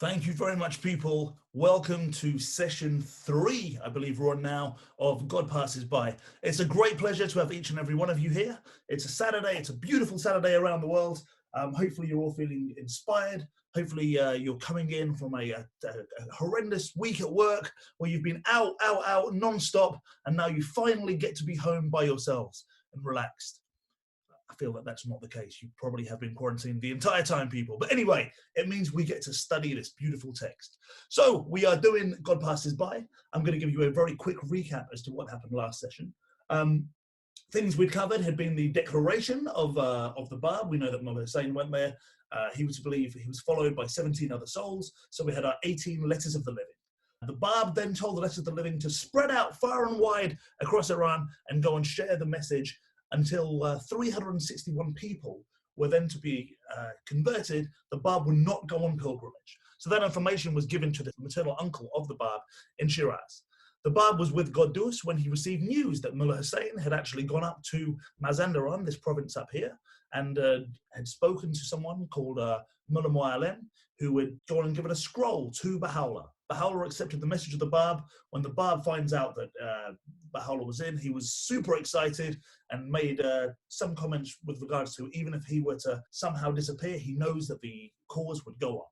Thank you very much, people. Welcome to session 3, I believe we're on now, of God Passes By. It's a great pleasure to have each and every one of you here. It's a Saturday. It's a beautiful Saturday around the world. Hopefully you're all feeling inspired. Hopefully you're coming in from a horrendous week at work where you've been out, non-stop, and now you finally get to be home by yourselves and relaxed. I feel that that's not the case. You probably have been quarantined the entire time, people. But anyway, it means we get to study this beautiful text. So we are doing God Passes By. I'm going to give you a very quick recap as to what happened last session. Things we'd covered had been the declaration of the Bab. We know that Mullah Hussein went there. He was believed he was followed by 17 other souls. So we had our 18 letters of the living. The Bab then told the letters of the living to spread out far and wide across Iran and go and share the message until 361 people were then to be converted. The Bab would not go on pilgrimage. So that information was given to the maternal uncle of the Bab in Shiraz. The Bab was with Godus when he received news that Mullah Hussein had actually gone up to Mazandaran, this province up here, and had spoken to someone called Mullah Mu'alem, who had gone and given a scroll to Baha'u'llah. Baha'u'llah accepted the message of the Bab. When the Bab finds out that Baha'u'llah was in, he was super excited and made some comments with regards to even if he were to somehow disappear, he knows that the cause would go on.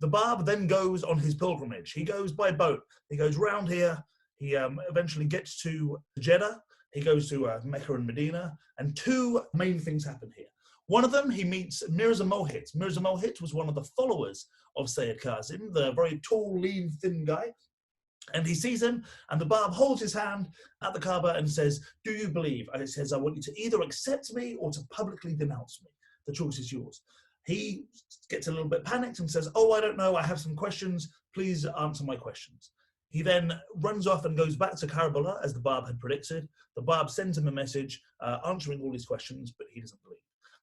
The Bab then goes on his pilgrimage. He goes by boat. He goes round here. He eventually gets to Jeddah. He goes to Mecca and Medina. And two main things happen here. One of them, he meets Mirza Mohit. Mirza Mohit was one of the followers of Sayyid Kazim, the very tall, lean, thin guy. And he sees him, and the Bab holds his hand at the Kaaba and says, "Do you believe?" And it says, "I want you to either accept me or to publicly denounce me. The choice is yours." He gets a little bit panicked and says, "Oh, I don't know. I have some questions. Please answer my questions." He then runs off and goes back to Karbala, as the Bab had predicted. The Bab sends him a message answering all his questions, but he doesn't believe.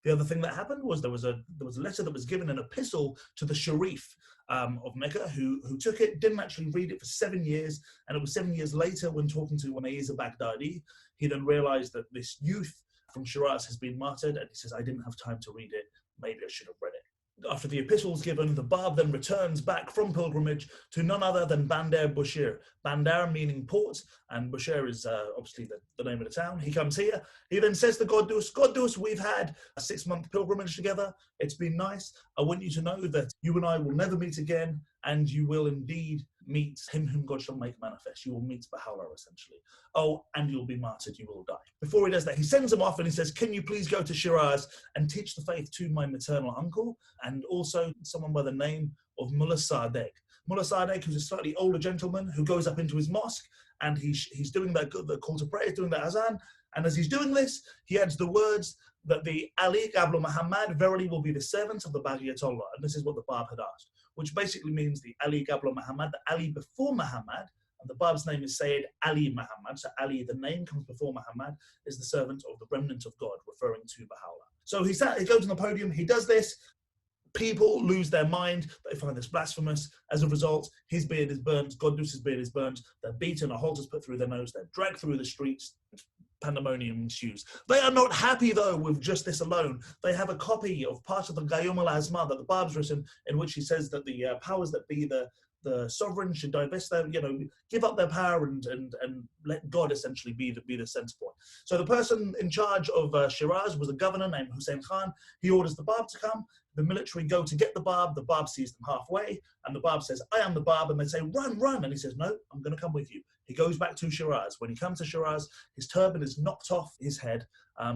The other thing that happened was there was a letter that was given, an epistle to the Sharif of Mecca, who took it, didn't actually read it for 7 years, and it was 7 years later when talking to Umayyiz Baghdadi, he then realized that this youth from Shiraz has been martyred, and he says, "I didn't have time to read it, maybe I should have read it." After the epistle is given, the Bab then returns back from pilgrimage to none other than Bandar Bushehr. Bandar meaning port, and Bushehr is obviously the name of the town. He comes here. He then says to Godus, we've had a 6-month pilgrimage together. It's been nice. I want you to know that you and I will never meet again, and you will indeed meet him whom God shall make manifest. You will meet Baha'u'llah, essentially. Oh, and you'll be martyred, you will die. Before he does that, he sends him off and he says, "Can you please go to Shiraz and teach the faith to my maternal uncle, and also someone by the name of Mullah Sadegh." Mullah Sadegh, who's a slightly older gentleman who goes up into his mosque, and he's doing the call to prayer, doing the azan, and as he's doing this, he adds the words that the Ali Qabla Muhammad verily will be the servant of the Baghiyatullah, and this is what the Bab had asked, which basically means the Ali Qabla Muhammad, the Ali before Muhammad, and the Bab's name is Sayyid Ali Muhammad. So Ali, the name comes before Muhammad, is the servant of the remnant of God, referring to Baha'u'llah. So he goes on the podium, he does this. People lose their mind. They find this blasphemous. As a result, his beard is burned, Godus' beard is burned. They're beaten, a halter's put through their nose. They're dragged through the streets. Pandemonium ensues. They are not happy, though, with just this alone. They have a copy of part of the Qayyum al-Azma that the Bab's written, in which he says that the powers that be, the sovereign, should divest them, give up their power and let God essentially be the center point. So the person in charge of Shiraz was a governor named Hussein Khan. He orders the Bab to come. The military go to get the Bab. The Bab sees them halfway, and the Bab says, "I am the Bab," and they say, "Run, run," and he says, "No, I'm going to come with you." He goes back to Shiraz. When he comes to Shiraz, his turban is knocked off his head.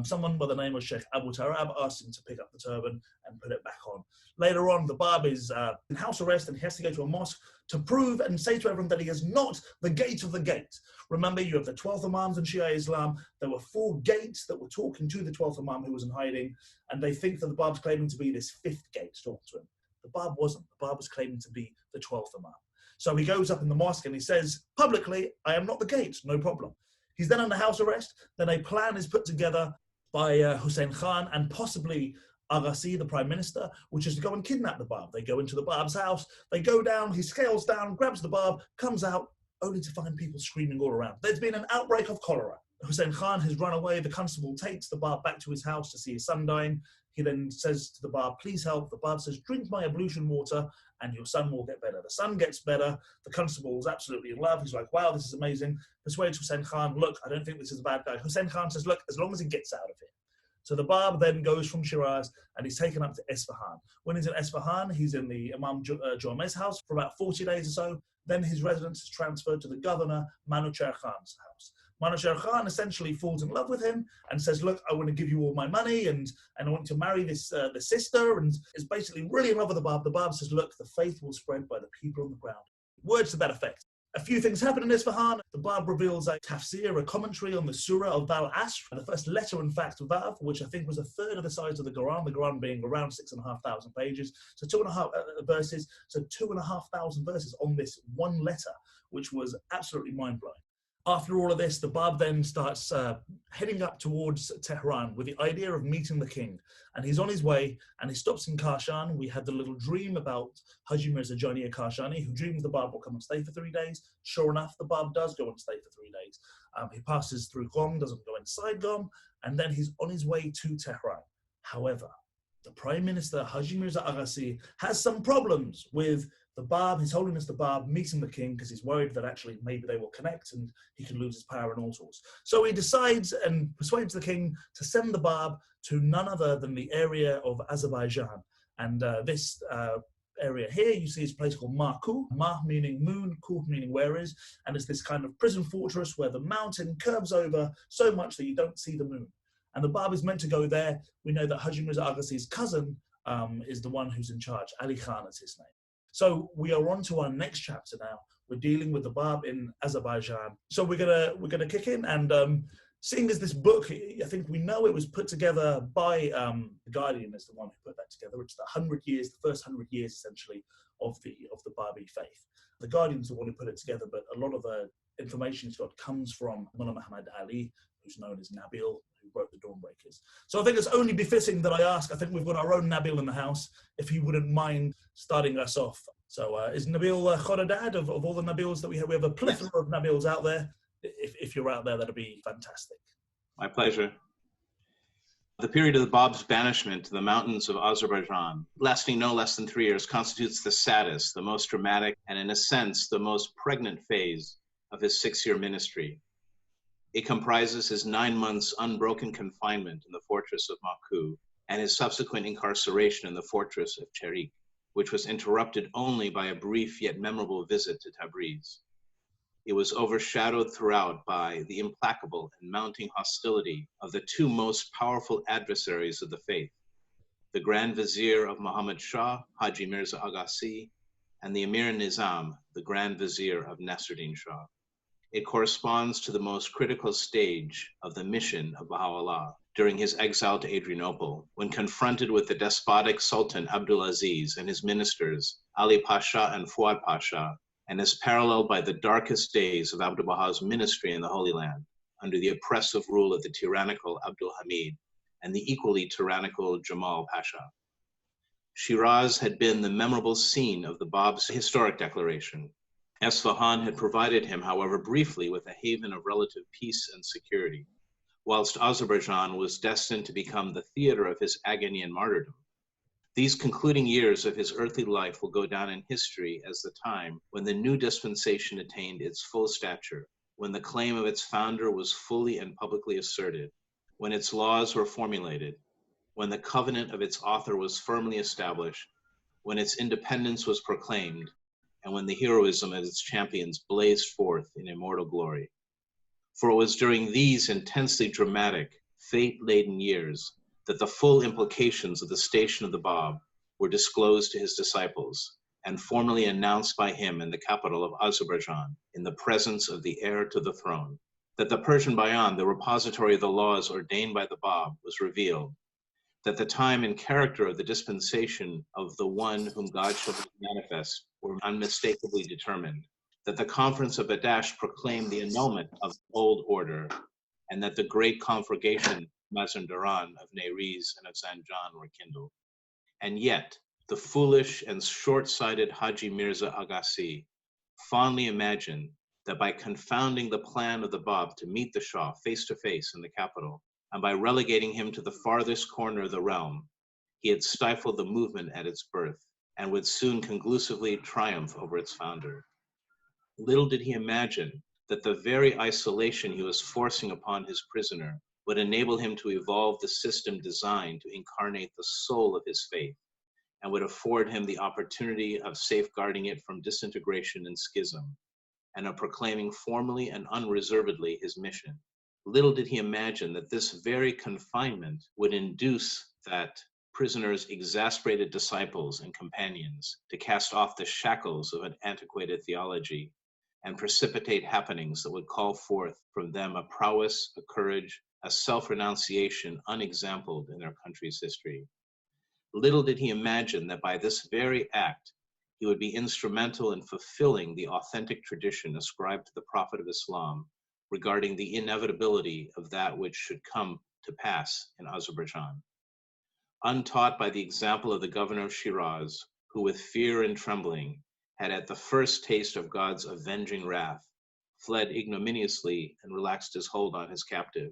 Someone by the name of Sheikh Abu Tarab asks him to pick up the turban and put it back on. Later on, the Bab is in house arrest, and he has to go to a mosque to prove and say to everyone that he is not the gate of the gate. Remember, you have the 12th Imams in Shia Islam. There were 4 gates that were talking to the 12th Imam who was in hiding, and they think that the Bab's claiming to be this 5th gate talking to him. The Bab wasn't. The Bab was claiming to be the 12th Imam. So he goes up in the mosque and he says, publicly, "I am not the gate, no problem." He's then under house arrest. Then a plan is put together by Hussein Khan and possibly Agassi, the prime minister, which is to go and kidnap the Bab. They go into the Bab's house, they go down, he scales down, grabs the Bab, comes out, only to find people screaming all around. There's been an outbreak of cholera. Hussein Khan has run away. The constable takes the Bab back to his house to see his son dying. He then says to the Bab, please help. The Bab says, drink my ablution water and your son will get better. The son gets better. The constable is absolutely in love. He's like, wow, this is amazing. Persuades Hussein Khan, look, I don't think this is a bad guy. Hussein Khan says, look, as long as he gets out of here. So the Bab then goes from Shiraz and he's taken up to Isfahan. When he's in Isfahan, he's in the Imam Jomeh's house for about 40 days or so. Then his residence is transferred to the governor, Manucher Khan's house. Manucher Khan essentially falls in love with him and says, look, I want to give you all my money and I want to marry this the sister, and is basically really in love with the Bab. The Bab says, look, the faith will spread by the people on the ground. Words to that effect. A few things happen in Isfahan. The Bab reveals a tafsir, a commentary on the Surah of Val Asr, the first letter, in fact, of Vav, which I think was a third of the size of the Quran being around 6,500 pages. So 2.5 verses, so 2,500 verses on this one letter, which was absolutely mind-blowing. After all of this, the Bab then starts heading up towards Tehran with the idea of meeting the king. And he's on his way and he stops in Kashan. We had the little dream about Haji Mirza Jania Kashani, who dreams the Bab will come and stay for 3 days. Sure enough, the Bab does go and stay for 3 days. He passes through Qom, doesn't go inside Qom, and then he's on his way to Tehran. However, the Prime Minister, Haji Mirza Agassi, has some problems with the Bab, His Holiness the Bab, meeting the king because he's worried that actually maybe they will connect and he can lose his power and all sorts. So he decides and persuades the king to send the Bab to none other than the area of Azerbaijan. And this area here, you see, is a place called Maku. Ma meaning moon, Ku meaning where is. And it's this kind of prison fortress where the mountain curves over so much that you don't see the moon. And the Bab is meant to go there. We know that Haji Mirza Agassi's cousin is the one who's in charge. Ali Khan is his name. So we are on to our next chapter now. We're dealing with the Bab in Azerbaijan. So we're gonna kick in, and seeing as this book, I think we know it was put together by the Guardian is the one who put that together. It's the 100 years, the first 100 years essentially of the Babi faith. The Guardian's the one who put it together, but a lot of the information it's got comes from Mullah Muhammad Ali, who's known as Nabil, who wrote the Dawnbreakers. So I think it's only befitting that I ask, I think we've got our own Nabil in the house, if he wouldn't mind starting us off. So is Nabil Khoradad of all the Nabils that we have? We have a plethora of Nabils out there. If you're out there, that'd be fantastic. My pleasure. The period of the Bab's banishment to the mountains of Azerbaijan, lasting no less than 3 years, constitutes the saddest, the most dramatic, and in a sense, the most pregnant phase of his 6-year ministry. It comprises his 9 months unbroken confinement in the fortress of Maku and his subsequent incarceration in the fortress of Cherik, which was interrupted only by a brief yet memorable visit to Tabriz. It was overshadowed throughout by the implacable and mounting hostility of the two most powerful adversaries of the faith, the Grand Vizier of Muhammad Shah, Haji Mirza Agassi, and the Emir Nizam, the Grand Vizier of Nasruddin Shah. It corresponds to the most critical stage of the mission of Baha'u'llah during his exile to Adrianople, when confronted with the despotic Sultan Abdulaziz and his ministers, Ali Pasha and Fuad Pasha, and is paralleled by the darkest days of Abdul Baha's ministry in the Holy Land, under the oppressive rule of the tyrannical Abdul Hamid and the equally tyrannical Jamal Pasha. Shiraz had been the memorable scene of the Bab's historic declaration. Isfahan had provided him, however, briefly with a haven of relative peace and security, whilst Azerbaijan was destined to become the theater of his agony and martyrdom. These concluding years of his earthly life will go down in history as the time when the new dispensation attained its full stature, when the claim of its founder was fully and publicly asserted, when its laws were formulated, when the covenant of its author was firmly established, when its independence was proclaimed, and when the heroism of its champions blazed forth in immortal glory. For it was during these intensely dramatic, fate-laden years that the full implications of the station of the Bab were disclosed to his disciples and formally announced by him in the capital of Azerbaijan in the presence of the heir to the throne. That the Persian Bayan, the repository of the laws ordained by the Bab, was revealed. That the time and character of the dispensation of the one whom God shall manifest were unmistakably determined. That the conference of Badash proclaimed the annulment of the old order, and that the great conflagration Mazandaran of Neriz and of Zanjan were kindled. And yet, the foolish and short-sighted Haji Mirza Agassi fondly imagined that by confounding the plan of the Bab to meet the Shah face-to-face in the capital, and by relegating him to the farthest corner of the realm, he had stifled the movement at its birth and would soon conclusively triumph over its founder. Little did he imagine that the very isolation he was forcing upon his prisoner would enable him to evolve the system designed to incarnate the soul of his faith, and would afford him the opportunity of safeguarding it from disintegration and schism, and of proclaiming formally and unreservedly his mission. Little did he imagine that this very confinement would induce that prisoner's exasperated disciples and companions to cast off the shackles of an antiquated theology and precipitate happenings that would call forth from them a prowess, a courage, a self-renunciation unexampled in their country's history. Little did he imagine that by this very act, he would be instrumental in fulfilling the authentic tradition ascribed to the Prophet of Islam regarding the inevitability of that which should come to pass in Azerbaijan. Untaught by the example of the governor of Shiraz, who with fear and trembling had at the first taste of God's avenging wrath fled ignominiously and relaxed his hold on his captive,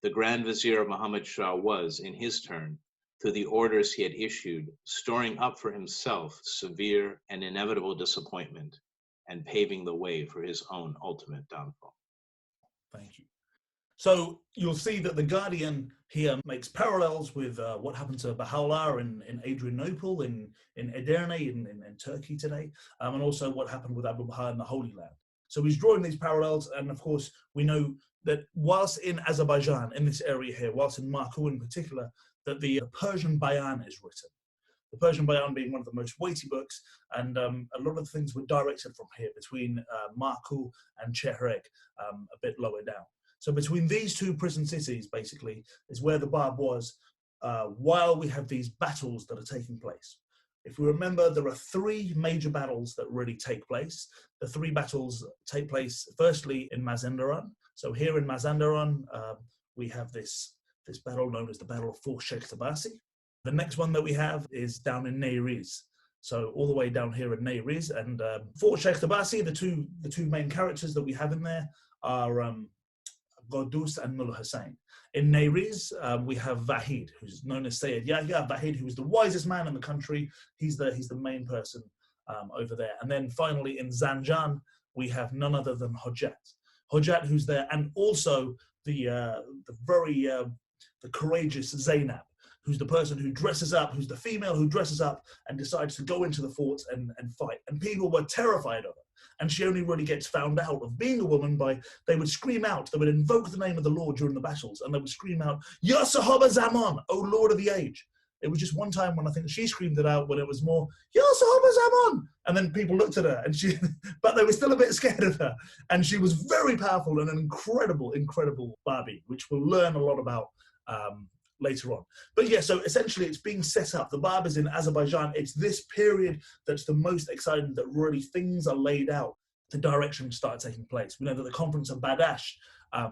the Grand Vizier of Muhammad Shah was, in his turn, through the orders he had issued, storing up for himself severe and inevitable disappointment and paving the way for his own ultimate downfall. Thank you. So you'll see that the Guardian here makes parallels with what happened to Baha'u'llah in Adrianople, in Edirne, in Turkey today, and also what happened with Abu Baha in the Holy Land. So he's drawing these parallels, and of course we know that whilst in Azerbaijan, in this area here, whilst in Maku in particular, that the Persian Bayan is written. The Persian Bayan being one of the most weighty books, and a lot of the things were directed from here, between Maku and Chehreg, a bit lower down. So between these two prison cities, basically, is where the Bab was while we have these battles that are taking place. If we remember, there are three major battles that really take place. The three battles take place, firstly, in Mazandaran. So here in Mazandaran, we have this battle known as the Battle of Fort Sheikh Tabasi. The next one that we have is down in Neyriz. So all the way down here in Neyriz. And Fort Sheikh Tabasi, the two main characters that we have in there are Godus and Mullah Hussein. In Neyriz, we have Vahid, who's known as Sayyid Yahya Vahid, who is the wisest man in the country. He's the main person over there. And then finally in Zanjan, we have none other than Hojat. Hojat, who's there, and also the courageous Zainab, who's the person who dresses up, who's the female who dresses up and decides to go into the fort and fight. And people were terrified of her. And she only really gets found out of being a woman by, they would scream out, they would invoke the name of the Lord during the battles, and they would scream out, Ya Sahaba Zaman, O Lord of the Age. It was just one time when I think she screamed it out, when it was more, Ya Sahaba Zaman. And then people looked at her, and but they were still a bit scared of her. And she was very powerful and an incredible, incredible Babi, which we'll learn a lot about later on. But yeah, so essentially it's being set up. The Bab is in Azerbaijan. It's this period that's the most exciting, that really things are laid out. The direction started taking place. We know that the conference of Badash,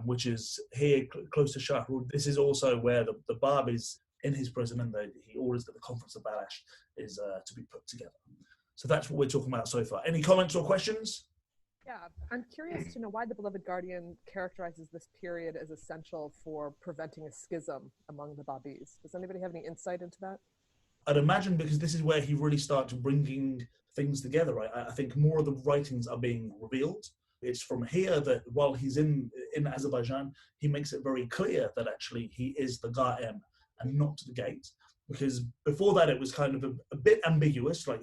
which is here close to Shahrud, this is also where the Bab is in his prison, and he orders that the conference of Badash is to be put together. So that's what we're talking about so far. Any comments or questions? Yeah, I'm curious to know why the Beloved Guardian characterizes this period as essential for preventing a schism among the Babis. Does anybody have any insight into that? I'd imagine because this is where he really starts bringing things together. Right? I think more of the writings are being revealed. It's from here that while he's in Azerbaijan, he makes it very clear that actually he is the Ga'em and not the gate. Because before that, it was kind of a bit ambiguous. Like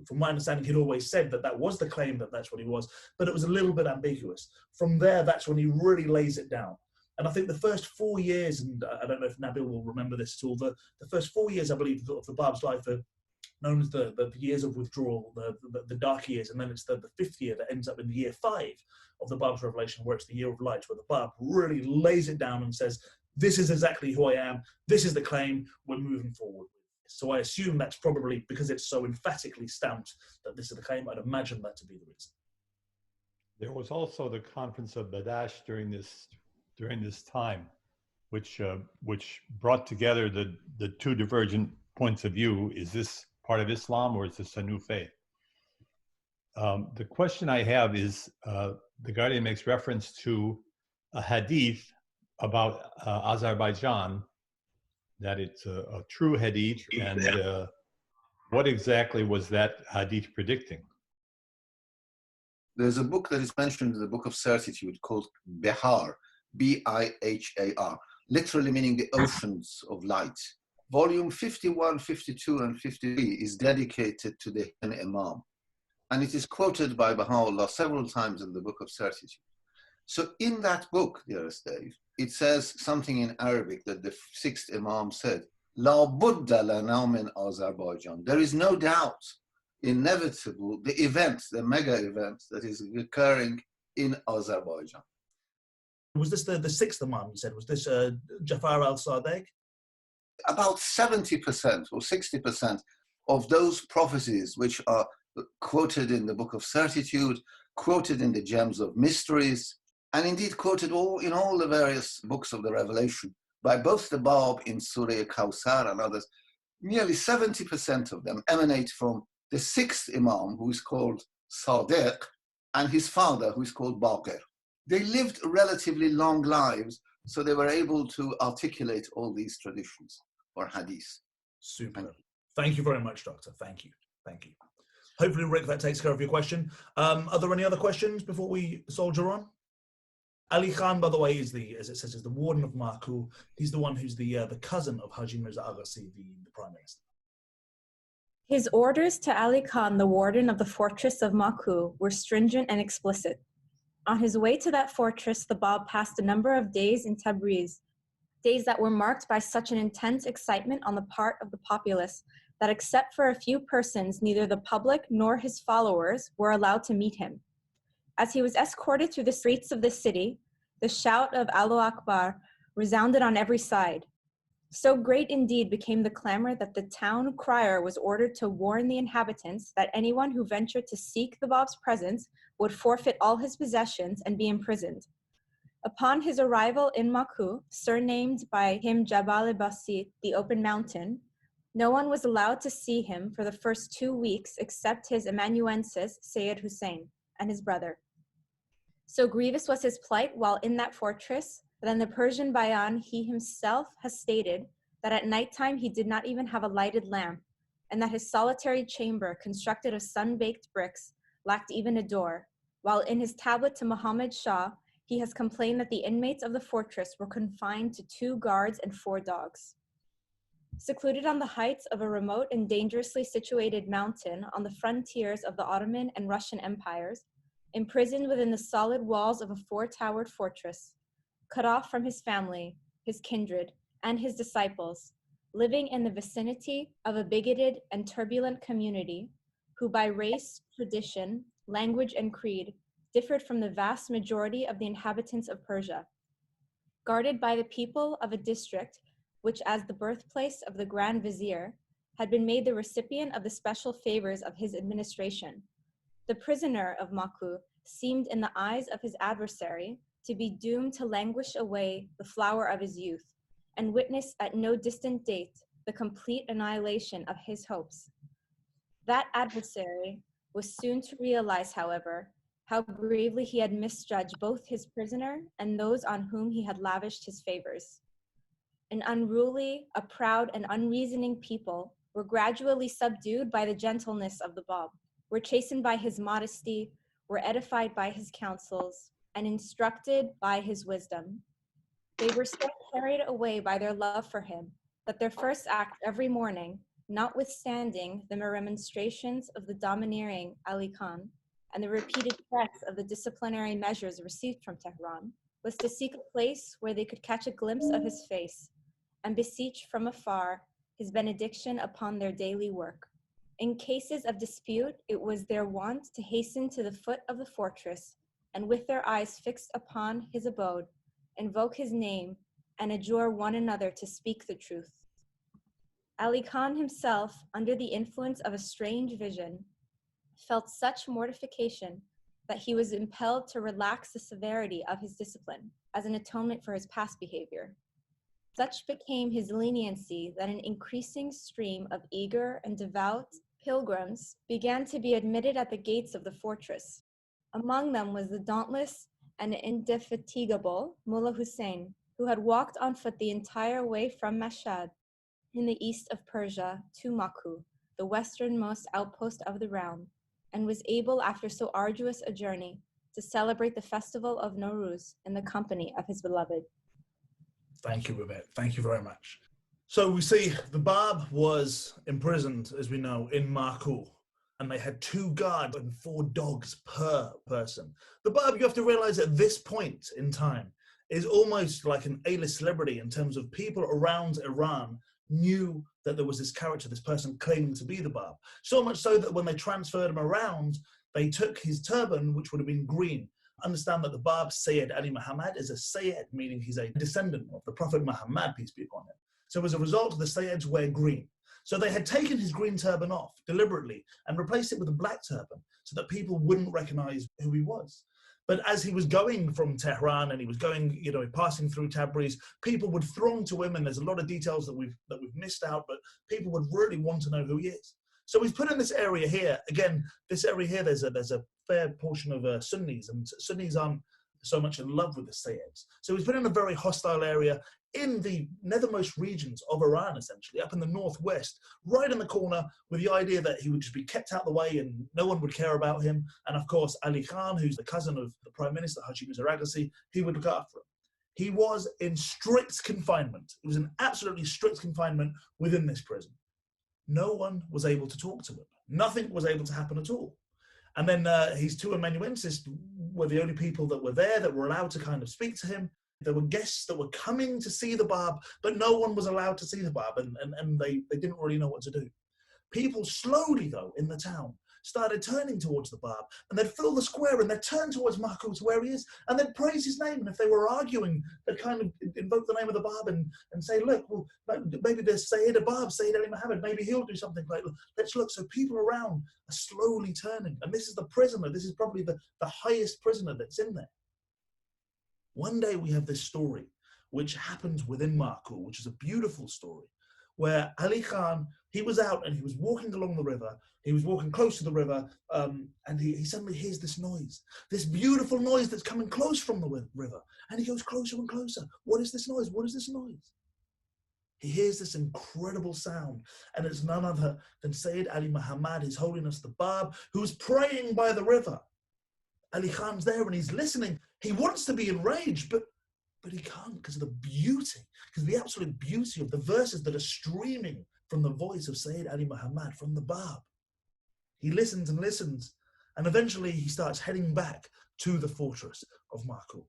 from my understanding, he'd always said that was the claim, that that's what he was, but it was a little bit ambiguous. From there, that's when he really lays it down. And I think the first 4 years, and I don't know if Nabil will remember this at all, the first 4 years, I believe, of the Bab's life are known as the years of withdrawal, the dark years, and then it's the fifth year that ends up in the year 5 of the Bab's revelation, where it's the year of light, where the Bab really lays it down and says, this is exactly who I am, this is the claim, we're moving forward. So I assume that's probably because it's so emphatically stamped that this is the claim. I'd imagine that to be the reason. There was also the conference of Badash during this time, which brought together the two divergent points of view. Is this part of Islam or is this a new faith? The question I have is, the Guardian makes reference to a hadith about Azerbaijan, that it's a true hadith, and what exactly was that hadith predicting? There's a book that is mentioned in the Book of Certitude called Bihar, Bihar, literally meaning the oceans of light. Volume 51, 52, and 53 is dedicated to the Imam. And it is quoted by Baha'u'llah several times in the Book of Certitude. So in that book, dearest Dave, it says something in Arabic that the sixth Imam said, La Budda lana min Azerbaijan. There is no doubt, inevitable, the event, the mega event that is occurring in Azerbaijan. Was this the sixth Imam you said? Was this Jafar al-Sadiq? About 70% or 60% of those prophecies which are quoted in the Book of Certitude, quoted in the Gems of Mysteries, and indeed quoted in all the various books of the Revelation by both the Bab in Surah Kawthar and others, nearly 70% of them emanate from the sixth Imam, who is called Sadiq, and his father, who is called Baqir. They lived relatively long lives, so they were able to articulate all these traditions or hadith. Super. Thank you very much, Doctor. Thank you. Thank you. Hopefully, Rick, that takes care of your question. Are there any other questions before we soldier on? Ali Khan, by the way, is as it says, is the warden of Maku. He's the one who's the cousin of Haji Mirza Agassi, the Prime Minister. His orders to Ali Khan, the warden of the fortress of Maku, were stringent and explicit. On his way to that fortress, the Bab passed a number of days in Tabriz, days that were marked by such an intense excitement on the part of the populace that except for a few persons, neither the public nor his followers were allowed to meet him. As he was escorted through the streets of the city, the shout of Allahu Akbar resounded on every side. So great indeed became the clamor that the town crier was ordered to warn the inhabitants that anyone who ventured to seek the Bab's presence would forfeit all his possessions and be imprisoned. Upon his arrival in Maku, surnamed by him Jabal-e-Basit, the open mountain, no one was allowed to see him for the first 2 weeks except his amanuensis, Sayyid Hussein, and his brother. So grievous was his plight while in that fortress, that in the Persian Bayan he himself has stated that at nighttime he did not even have a lighted lamp, and that his solitary chamber, constructed of sun-baked bricks, lacked even a door, while in his tablet to Muhammad Shah, he has complained that the inmates of the fortress were confined to 2 guards and 4 dogs. Secluded on the heights of a remote and dangerously situated mountain on the frontiers of the Ottoman and Russian empires, imprisoned within the solid walls of a 4-towered fortress, cut off from his family, his kindred, and his disciples, living in the vicinity of a bigoted and turbulent community who by race, tradition, language, and creed differed from the vast majority of the inhabitants of Persia, guarded by the people of a district which, as the birthplace of the Grand Vizier, had been made the recipient of the special favors of his administration. The prisoner of Maku seemed in the eyes of his adversary to be doomed to languish away the flower of his youth, and witness at no distant date the complete annihilation of his hopes. That adversary was soon to realize, however, how gravely he had misjudged both his prisoner and those on whom he had lavished his favors. An unruly, a proud, and unreasoning people were gradually subdued by the gentleness of the Bab, were chastened by his modesty, were edified by his counsels, and instructed by his wisdom. They were so carried away by their love for him that their first act every morning, notwithstanding the remonstrations of the domineering Ali Khan and the repeated threats of the disciplinary measures received from Tehran, was to seek a place where they could catch a glimpse of his face and beseech from afar his benediction upon their daily work. In cases of dispute, it was their wont to hasten to the foot of the fortress and with their eyes fixed upon his abode, invoke his name and adjure one another to speak the truth. Ali Khan himself, under the influence of a strange vision, felt such mortification that he was impelled to relax the severity of his discipline as an atonement for his past behavior. Such became his leniency that an increasing stream of eager and devout pilgrims began to be admitted at the gates of the fortress. Among them was the dauntless and indefatigable Mullah Hussein, who had walked on foot the entire way from Mashhad in the east of Persia to Maku, the westernmost outpost of the realm, and was able, after so arduous a journey, to celebrate the festival of Nowruz in the company of his beloved. Thank you, Babette. Thank you very much. So we see the Bab was imprisoned, as we know, in Maku, and they had 2 guards and 4 dogs per person. The Bab, you have to realize at this point in time, is almost like an A-list celebrity in terms of people around Iran knew that there was this character, this person claiming to be the Bab. So much so that when they transferred him around, they took his turban, which would have been green. Understand that the Bab, Sayyid Ali Muhammad, is a Sayyid, meaning he's a descendant of the Prophet Muhammad, peace be upon him. So as a result, the Sayyids wear green. So they had taken his green turban off deliberately and replaced it with a black turban so that people wouldn't recognize who he was. But as he was going from Tehran and he was going, passing through Tabriz, people would throng to him, and there's a lot of details that we've missed out, but people would really want to know who he is. So he's put in this area here. Again, this area here, there's a fair portion of Sunnis, and Sunnis aren't so much in love with the Sayyids. So he's put in a very hostile area in the nethermost regions of Iran, essentially, up in the northwest, right in the corner, with the idea that he would just be kept out of the way and no one would care about him. And of course, Ali Khan, who's the cousin of the Prime Minister, Haji Mirza Agassi, he would look after him. He was in strict confinement. It was an absolutely strict confinement within this prison. No one was able to talk to him. Nothing was able to happen at all. And then his 2 amanuenses were the only people that were there that were allowed to kind of speak to him. There were guests that were coming to see the Bab, but no one was allowed to see the Bab, and they didn't really know what to do. People slowly, though, in the town started turning towards the Bab, and they'd fill the square, and they'd turn towards Maku to where he is, and they'd praise his name. And if they were arguing, they'd kind of invoke the name of the Bab and say, look, well, maybe there's Sayyid Bab, Sayyid Ali Muhammad, maybe he'll do something like, let's look. So people around are slowly turning, and this is the prisoner. This is probably the highest prisoner that's in there. One day we have this story which happens within Maku, which is a beautiful story, where Ali Khan, he was out and he was walking along the river. He was walking close to the river, and he suddenly hears this noise, this beautiful noise that's coming close from the river. And he goes closer and closer. What is this noise? What is this noise? He hears this incredible sound, and it's none other than Sayyid Ali Muhammad, His Holiness the Bab, who's praying by the river. Ali Khan's there and he's listening. He wants to be enraged, but he can't because of the beauty, because of the absolute beauty of the verses that are streaming from the voice of Sayyid Ali Muhammad, from the Bab. He listens and listens, and eventually he starts heading back to the fortress of Maku.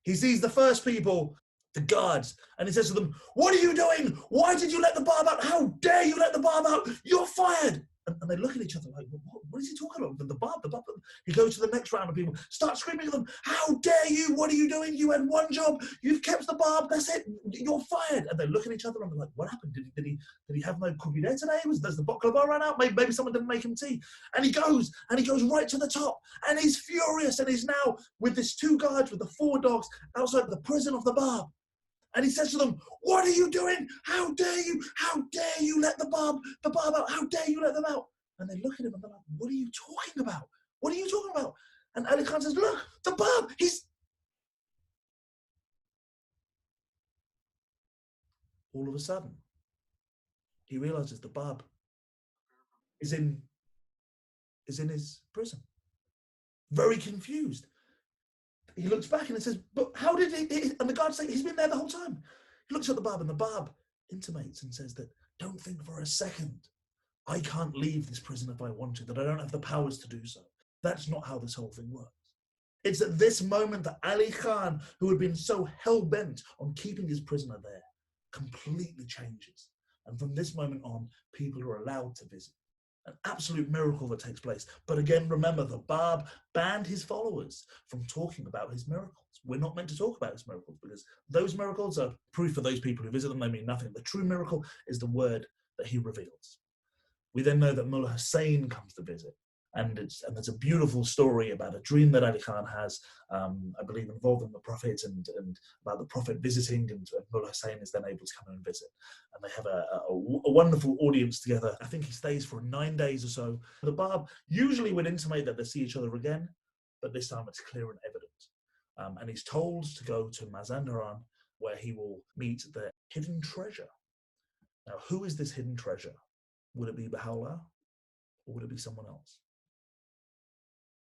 He sees the first people, the guards, and he says to them, "What are you doing? Why did you let the Bab out? How dare you let the Bab out? You're fired!" And they look at each other like, what is he talking about? The Bab, the Bab. He goes to the next round of people, start screaming at them, "How dare you? What are you doing? You had one job. You've kept the Bab. That's it. You're fired." And they look at each other and they're like, what happened? Did he have no kubide today? Does the baklava run out? Maybe someone didn't make him tea. And he goes right to the top, and he's furious, and he's now with his 2 guards, with the 4 dogs outside the prison of the Bab. And he says to them, "What are you doing? How dare you? How dare you let the Bab out? How dare you let them out?" And they look at him and they're like, "What are you talking about? What are you talking about?" And Ali Khan says, "Look, the Bab, he's..." All of a sudden, he realizes the Bab is in his prison. Very confused. He looks back and he says, "But how did he..." And the guards say, "He's been there the whole time." He looks at the Bab, and the Bab intimates and says that, "Don't think for a second. I can't leave this prison if I want to, that I don't have the powers to do so. That's not how this whole thing works." It's at this moment that Ali Khan, who had been so hell-bent on keeping his prisoner there, completely changes. And from this moment on, people are allowed to visit. An absolute miracle that takes place. But again, remember, the Bab banned his followers from talking about his miracles. We're not meant to talk about his miracles because those miracles are proof for those people who visit them. They mean nothing. The true miracle is the word that he reveals. We then know that Mullah Hussein comes to visit. And there's a beautiful story about a dream that Ali Khan has, I believe, involving the Prophet and about the Prophet visiting, and Mullah Hussein is then able to come and visit. And they have a wonderful audience together. I think he stays for 9 days or so. The Bab usually would intimate that they see each other again, but this time it's clear and evident. And he's told to go to Mazandaran, where he will meet the hidden treasure. Now, who is this hidden treasure? Would it be Baha'u'llah or would it be someone else?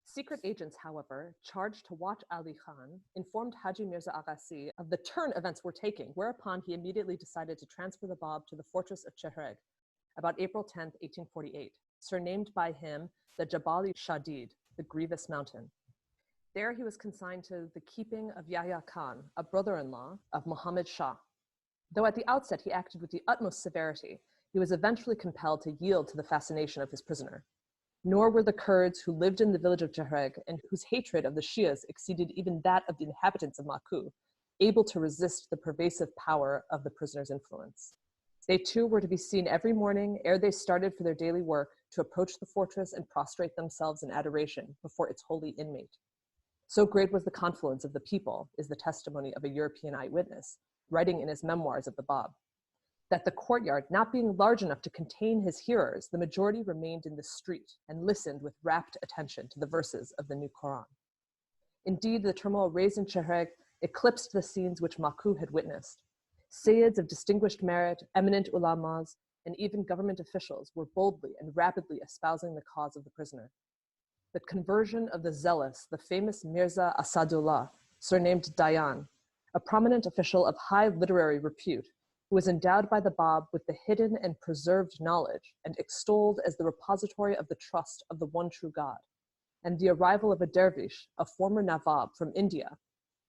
Secret agents, however, charged to watch Ali Khan, informed Haji Mirza Agassi of the turn events were taking, whereupon he immediately decided to transfer the Bab to the fortress of Chehreg about April 10, 1848, surnamed by him the Jabal-i Shadid, the Grievous Mountain. There he was consigned to the keeping of Yahya Khan, a brother-in-law of Muhammad Shah. Though at the outset he acted with the utmost severity, he was eventually compelled to yield to the fascination of his prisoner. Nor were the Kurds who lived in the village of Chehreg and whose hatred of the Shias exceeded even that of the inhabitants of Maku, able to resist the pervasive power of the prisoner's influence. They too were to be seen every morning ere they started for their daily work to approach the fortress and prostrate themselves in adoration before its holy inmate. So great was the confluence of the people, is the testimony of a European eyewitness, writing in his memoirs of the Bab, that the courtyard not being large enough to contain his hearers, the majority remained in the street and listened with rapt attention to the verses of the new Quran. Indeed, the turmoil raised in Chehreg eclipsed the scenes which Maku had witnessed. Sayyids of distinguished merit, eminent ulamas, and even government officials were boldly and rapidly espousing the cause of the prisoner. The conversion of the zealous, the famous Mirza Asadullah, surnamed Dayan, a prominent official of high literary repute, who was endowed by the Bab with the hidden and preserved knowledge and extolled as the repository of the trust of the one true God, and the arrival of a dervish, a former Nawab from India,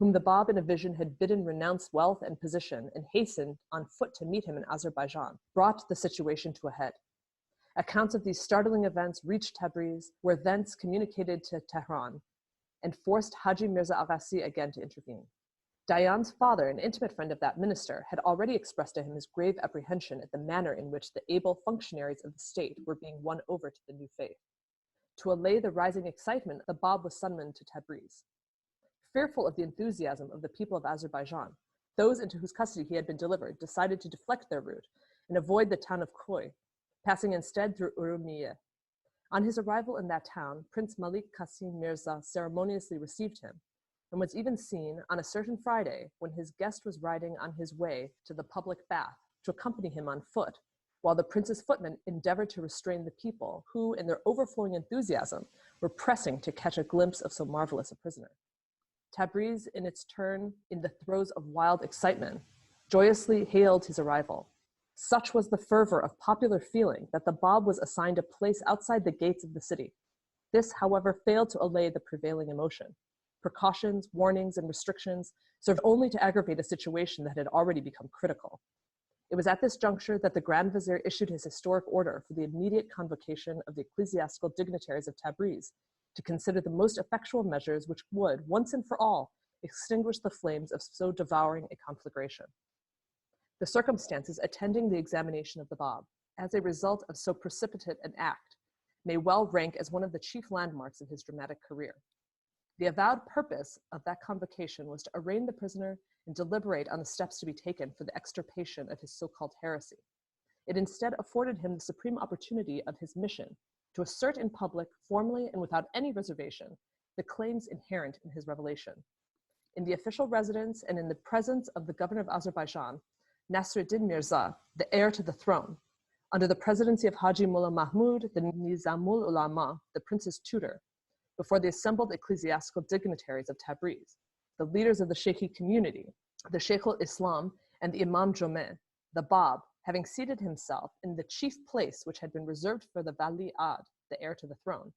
whom the Bab in a vision had bidden renounce wealth and position and hastened on foot to meet him in Azerbaijan, brought the situation to a head. Accounts of these startling events reached Tabriz, were thence communicated to Tehran, and forced Haji Mirza Agassi again to intervene. Dayan's father, an intimate friend of that minister, had already expressed to him his grave apprehension at the manner in which the able functionaries of the state were being won over to the new faith. To allay the rising excitement, the Bab was summoned to Tabriz. Fearful of the enthusiasm of the people of Azerbaijan, those into whose custody he had been delivered decided to deflect their route and avoid the town of Khoy, passing instead through Urumiyeh. On his arrival in that town, Prince Malik Qasim Mirza ceremoniously received him, and was even seen on a certain Friday when his guest was riding on his way to the public bath to accompany him on foot, while the prince's footmen endeavored to restrain the people who, in their overflowing enthusiasm, were pressing to catch a glimpse of so marvelous a prisoner. Tabriz, in its turn, in the throes of wild excitement, joyously hailed his arrival. Such was the fervor of popular feeling that the Bab was assigned a place outside the gates of the city. This, however, failed to allay the prevailing emotion. Precautions, warnings, and restrictions served only to aggravate a situation that had already become critical. It was at this juncture that the Grand Vizier issued his historic order for the immediate convocation of the ecclesiastical dignitaries of Tabriz to consider the most effectual measures which would, once and for all, extinguish the flames of so devouring a conflagration. The circumstances attending the examination of the Bab, as a result of so precipitate an act, may well rank as one of the chief landmarks of his dramatic career. The avowed purpose of that convocation was to arraign the prisoner and deliberate on the steps to be taken for the extirpation of his so-called heresy. It instead afforded him the supreme opportunity of his mission to assert in public, formally and without any reservation, the claims inherent in his revelation. In the official residence and in the presence of the governor of Azerbaijan, Nasruddin Mirza, the heir to the throne, under the presidency of Haji Mullah Mahmud, the Nizamul Ulama, the prince's tutor, before the assembled ecclesiastical dignitaries of Tabriz, the leaders of the Sheikhi community, the Sheikh al-Islam, and the Imam Jomeh, the Bab, having seated himself in the chief place which had been reserved for the Wali Ad, the heir to the throne,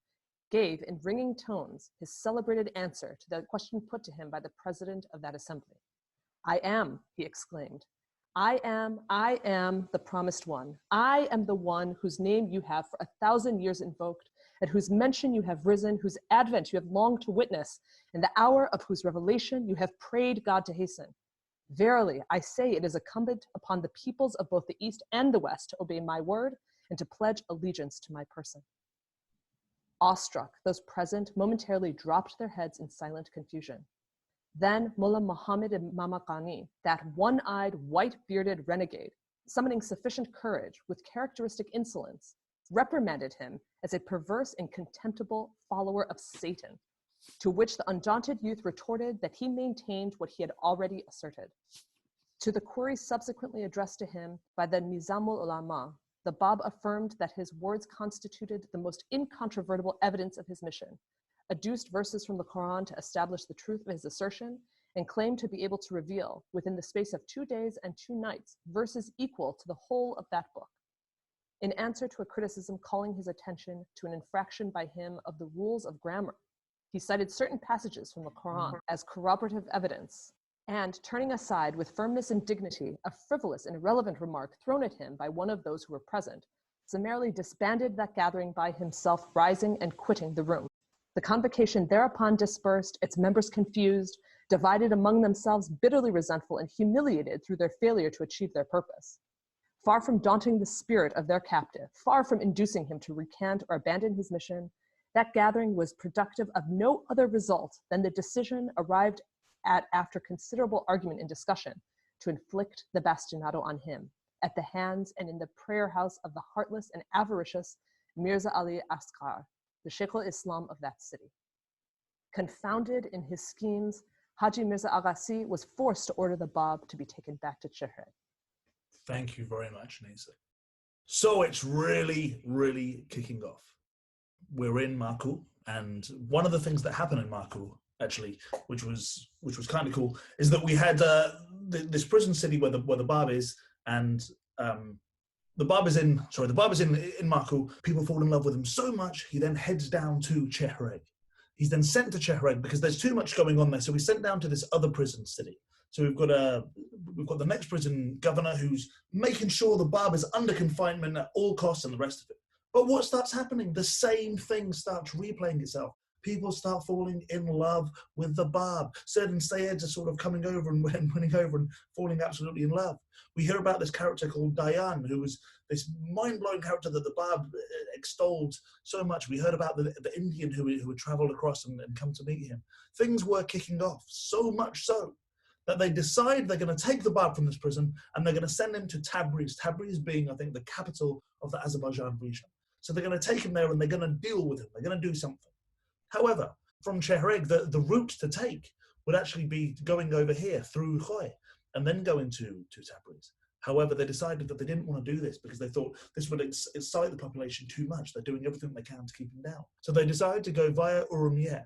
gave in ringing tones his celebrated answer to the question put to him by the president of that assembly. "I am," he exclaimed, I am the promised one. I am the one whose name you have for 1,000 years invoked, at whose mention you have risen, whose advent you have longed to witness, and the hour of whose revelation you have prayed God to hasten. Verily, I say it is incumbent upon the peoples of both the East and the West to obey my word and to pledge allegiance to my person." Awestruck, those present momentarily dropped their heads in silent confusion. Then Mullah Muhammad ibn Mamaqani, that one-eyed, white-bearded renegade, summoning sufficient courage with characteristic insolence, reprimanded him as a perverse and contemptible follower of Satan, to which the undaunted youth retorted that he maintained what he had already asserted. To the queries subsequently addressed to him by the Nizamul Ulama, the Bab affirmed that his words constituted the most incontrovertible evidence of his mission, adduced verses from the Quran to establish the truth of his assertion, and claimed to be able to reveal, within the space of 2 days and 2 nights, verses equal to the whole of that book. In answer to a criticism calling his attention to an infraction by him of the rules of grammar, he cited certain passages from the Quran as corroborative evidence, and, turning aside with firmness and dignity a frivolous and irrelevant remark thrown at him by one of those who were present, summarily disbanded that gathering by himself, rising and quitting the room. The convocation thereupon dispersed, its members confused, divided among themselves, bitterly resentful and humiliated through their failure to achieve their purpose. Far from daunting the spirit of their captive, far from inducing him to recant or abandon his mission, that gathering was productive of no other result than the decision arrived at after considerable argument and discussion to inflict the bastinado on him at the hands and in the prayer house of the heartless and avaricious Mirza Ali Asghar, the Sheikh al-Islam of that city. Confounded in his schemes, Haji Mirza Agassi was forced to order the Bab to be taken back to Chehreg. Thank you very much, Nisa. So it's really, really kicking off. We're in Maku, and one of the things that happened in Maku, actually, which was kind of cool, is that we had this prison city where the Bab is, and the Bab is in Maku. People fall in love with him so much, he then heads down to Chehreg. He's then sent to Chehreg because there's too much going on there, so he's sent down to this other prison city. So we've got the next prison governor who's making sure the Bab is under confinement at all costs and the rest of it. But what starts happening? The same thing starts replaying itself. People start falling in love with the Bab. Certain Sayyids are sort of coming over and winning over and falling absolutely in love. We hear about this character called Dayan, who was this mind-blowing character that the Bab extolled so much. We heard about the Indian who would travel across and come to meet him. Things were kicking off, so much so that they decide they're going to take the Bab from this prison and they're going to send him to Tabriz. Tabriz being, I think, the capital of the Azerbaijan region. So they're going to take him there and they're going to deal with him. They're going to do something. However, from Chehreg, the route to take would actually be going over here through Khoy and then going to Tabriz. However, they decided that they didn't want to do this because they thought this would excite the population too much. They're doing everything they can to keep him down. So they decided to go via Urumiyeh.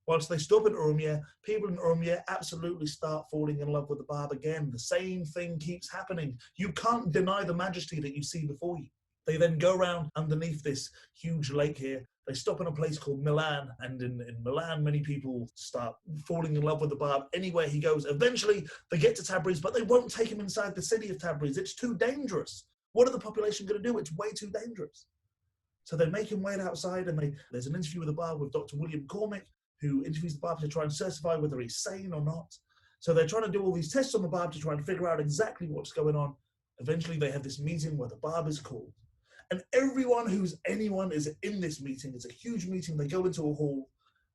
Whilst they stop at Urumiyeh, people in Urumiyeh absolutely start falling in love with the Bab again. The same thing keeps happening. You can't deny the majesty that you see before you. They then go around underneath this huge lake here. They stop in a place called Milan, and in Milan, many people start falling in love with the Bab anywhere he goes. Eventually, they get to Tabriz, but they won't take him inside the city of Tabriz. It's too dangerous. What are the population going to do? It's way too dangerous. So they make him wait outside, and there's an interview with the Bab with Dr. William Cormick, who interviews the Bab to try and certify whether he's sane or not. So they're trying to do all these tests on the Bab to try and figure out exactly what's going on. Eventually, they have this meeting where the Bab is called. And everyone who's anyone is in this meeting. It's a huge meeting. They go into a hall,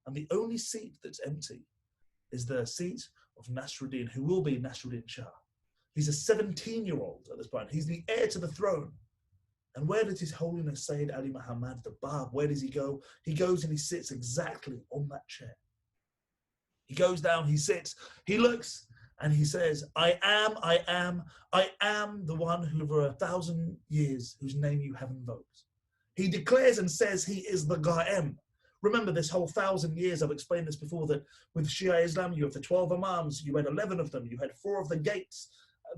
and the only seat that's empty is the seat of Nasruddin, who will be Nasruddin Shah. He's a 17-year-old at this point. He's the heir to the throne. And where does His Holiness Sayyid Ali Muhammad, the Bab, where does he go? He goes and he sits exactly on that chair. He goes down, he sits, he looks, and he says, I am the one who over 1,000 years, whose name you have invoked. He declares and says he is the Ga'em. Remember this whole 1,000 years, I've explained this before, that with Shia Islam, you have the 12 Imams, you had 11 of them, you had 4 of the gates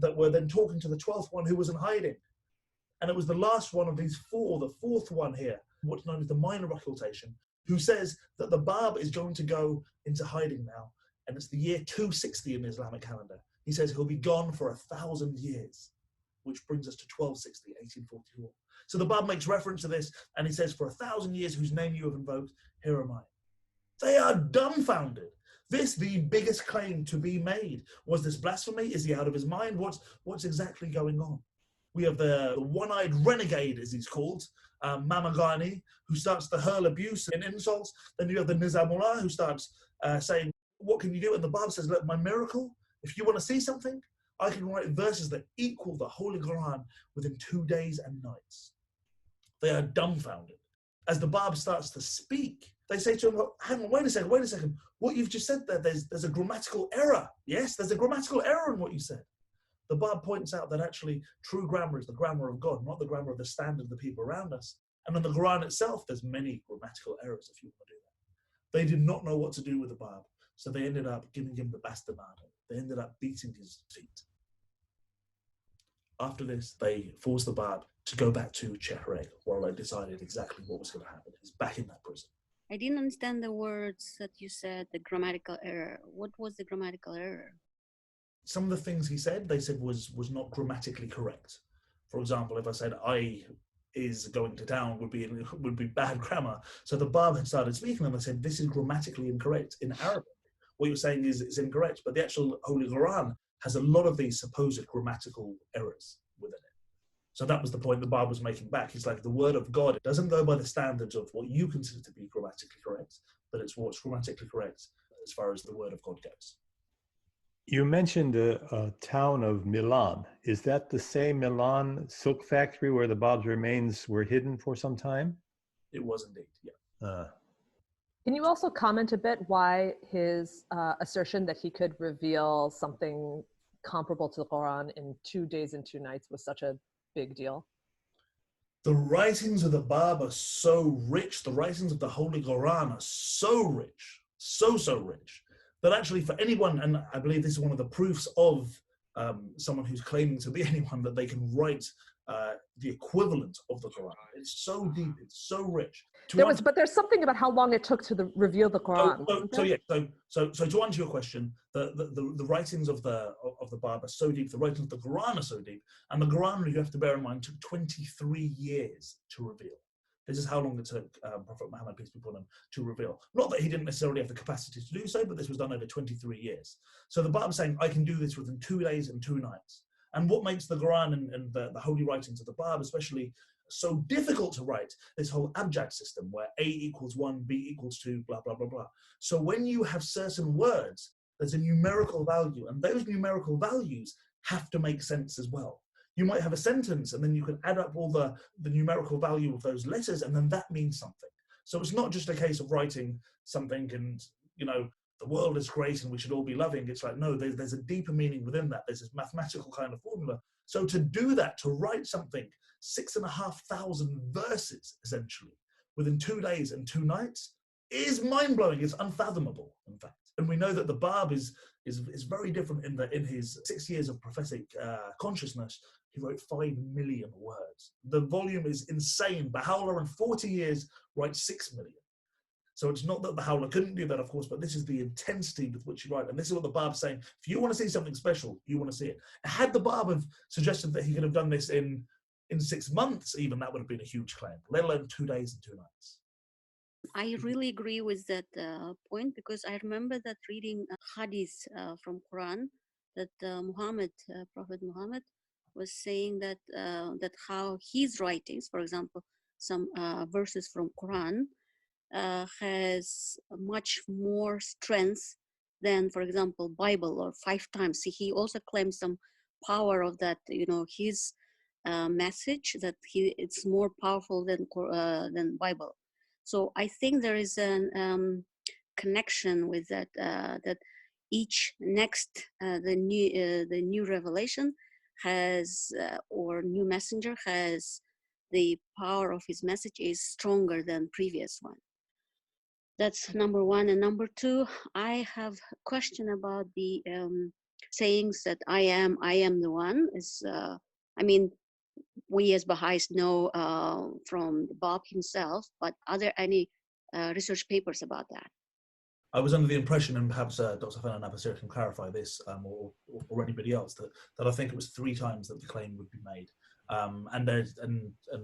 that were then talking to the 12th one who was in hiding. And it was the last one of these 4, the 4th one here, what's known as the minor occultation, who says that the Bab is going to go into hiding now. And it's the year 260 in the Islamic calendar. He says he'll be gone for 1,000 years, which brings us to 1260, 1844. So the Bab makes reference to this, and he says, for 1,000 years, whose name you have invoked, here am I. They are dumbfounded. This, the biggest claim to be made. Was this blasphemy? Is he out of his mind? What's exactly going on? We have the one-eyed renegade, as he's called, Mamagani, who starts to hurl abuse and insults. Then you have the Nizamullah, who starts saying, what can you do? And the Bab says, look, my miracle, if you want to see something, I can write verses that equal the Holy Quran within 2 days and nights. They are dumbfounded. As the Bab starts to speak, they say to him, well, hang on, wait a second. What you've just said there, there's a grammatical error. Yes, there's a grammatical error in what you said. the Bab points out that actually true grammar is the grammar of God, not the grammar of the standard of the people around us. And in the Quran itself, there's many grammatical errors if you want to do that. They did not know what to do with the Bab, so they ended up giving him the bastinado. They ended up beating his feet. After this, they forced the Bab to go back to Chehreg while they decided exactly what was going to happen. He's back in that prison. I didn't understand the words that you said, the grammatical error. What was the grammatical error? Some of the things he said, they said was not grammatically correct. For example, if I said I is going to town would be bad grammar. So the Bab had started speaking and they said, this is grammatically incorrect in Arabic. What you're saying is incorrect, but the actual Holy Quran has a lot of these supposed grammatical errors within it. So that was the point the Bab was making back. It's like the word of God, it doesn't go by the standards of what you consider to be grammatically correct, but it's what's grammatically correct as far as the word of God goes. You mentioned a town of Milan. Is that the same Milan silk factory where the Bab's remains were hidden for some time? It was indeed, yeah. Can you also comment a bit why his assertion that he could reveal something comparable to the Quran in 2 days and 2 nights was such a big deal? The writings of the Bab are so rich, the writings of the Holy Quran are so rich, so rich, that actually for anyone, and I believe this is one of the proofs of someone who's claiming to be anyone, that they can write the equivalent of the Quran. It's so deep, it's so rich. But there's something about how long it took to reveal the Quran. So to answer your question, the writings of the Bab are so deep, the writings of the Quran are so deep, and the Quran, you have to bear in mind, took 23 years to reveal. This is how long it took Prophet Muhammad, peace be upon him, to reveal. Not that he didn't necessarily have the capacity to do so, but this was done over 23 years. So the Bab is saying, I can do this within 2 days and 2 nights. And what makes the Quran and the holy writings of the Bab especially so difficult to write, this whole abjad system where A equals 1, B equals 2, blah, blah, blah, blah. So when you have certain words, there's a numerical value, and those numerical values have to make sense as well. You might have a sentence and then you can add up all the numerical value of those letters, and then that means something. So it's not just a case of writing something and, you know, the world is great and we should all be loving. It's like, no, there's a deeper meaning within that. There's this mathematical kind of formula. So to do that, to write something, 6,500 verses, essentially, within 2 days and 2 nights, is mind-blowing. It's unfathomable, in fact. And we know that the Bab is very different in his 6 years of prophetic consciousness. He wrote 5 million words. The volume is insane. Baha'u'llah in 40 years writes 6 million. So it's not that Baha'u'llah couldn't do that, of course, but this is the intensity with which you write. And this is what the Bab's saying. If you want to see something special, you want to see it. Had the Bab have suggested that he could have done this in 6 months, even, that would have been a huge claim, let alone 2 days and 2 nights. I really agree with that point, because I remember that reading hadith from Quran that Prophet Muhammad was saying that how his writings, for example, some verses from Quran, has much more strength than, for example, Bible, or 5 times. He also claims some power of that, you know, his message, that it's more powerful than Bible. So I think there is a connection with that, that each next the new revelation has or new messenger has the power of his message is stronger than previous one. That's number one. And number two, I have a question about the sayings that I am the one. Is I mean, we as Baha'is know from the Bab himself, but are there any research papers about that? I was under the impression, and perhaps Dr. Fernand Abasir can clarify this, or anybody else, that I think it was 3 times that the claim would be made. And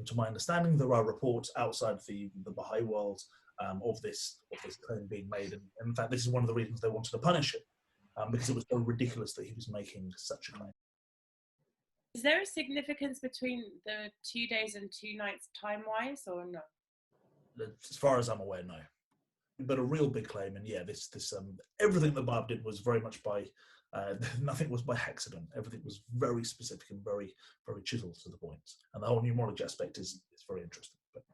to my understanding, there are reports outside the Baha'i world of this claim being made. And in fact, this is one of the reasons they wanted to punish him, because it was so ridiculous that he was making such a claim. Is there a significance between the 2 days and 2 nights time-wise, or no? As far as I'm aware, no. But a real big claim, and yeah, this everything the Bab did was very much by nothing was by accident. Everything was very specific and very, very chiseled to the point. And the whole numerology aspect is very interesting. But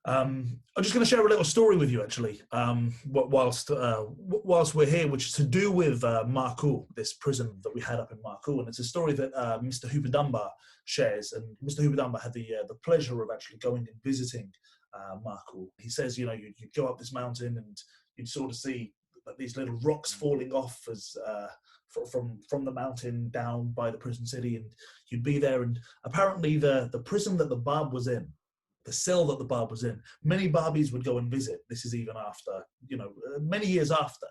I'm just going to share a little story with you, actually, whilst we're here, which is to do with Maku, this prison that we had up in Maku, and it's a story that Mr. Hooper Dunbar shares. And Mr. Hooper Dunbar had the pleasure of actually going and visiting Maku. He says, you know, you'd go up this mountain and you'd sort of see these little rocks falling off as from the mountain down by the prison city, and you'd be there. And apparently, the prison that the Bab was in, the cell that the Bab was in, many Babis would go and visit. This is even after, you know, many years after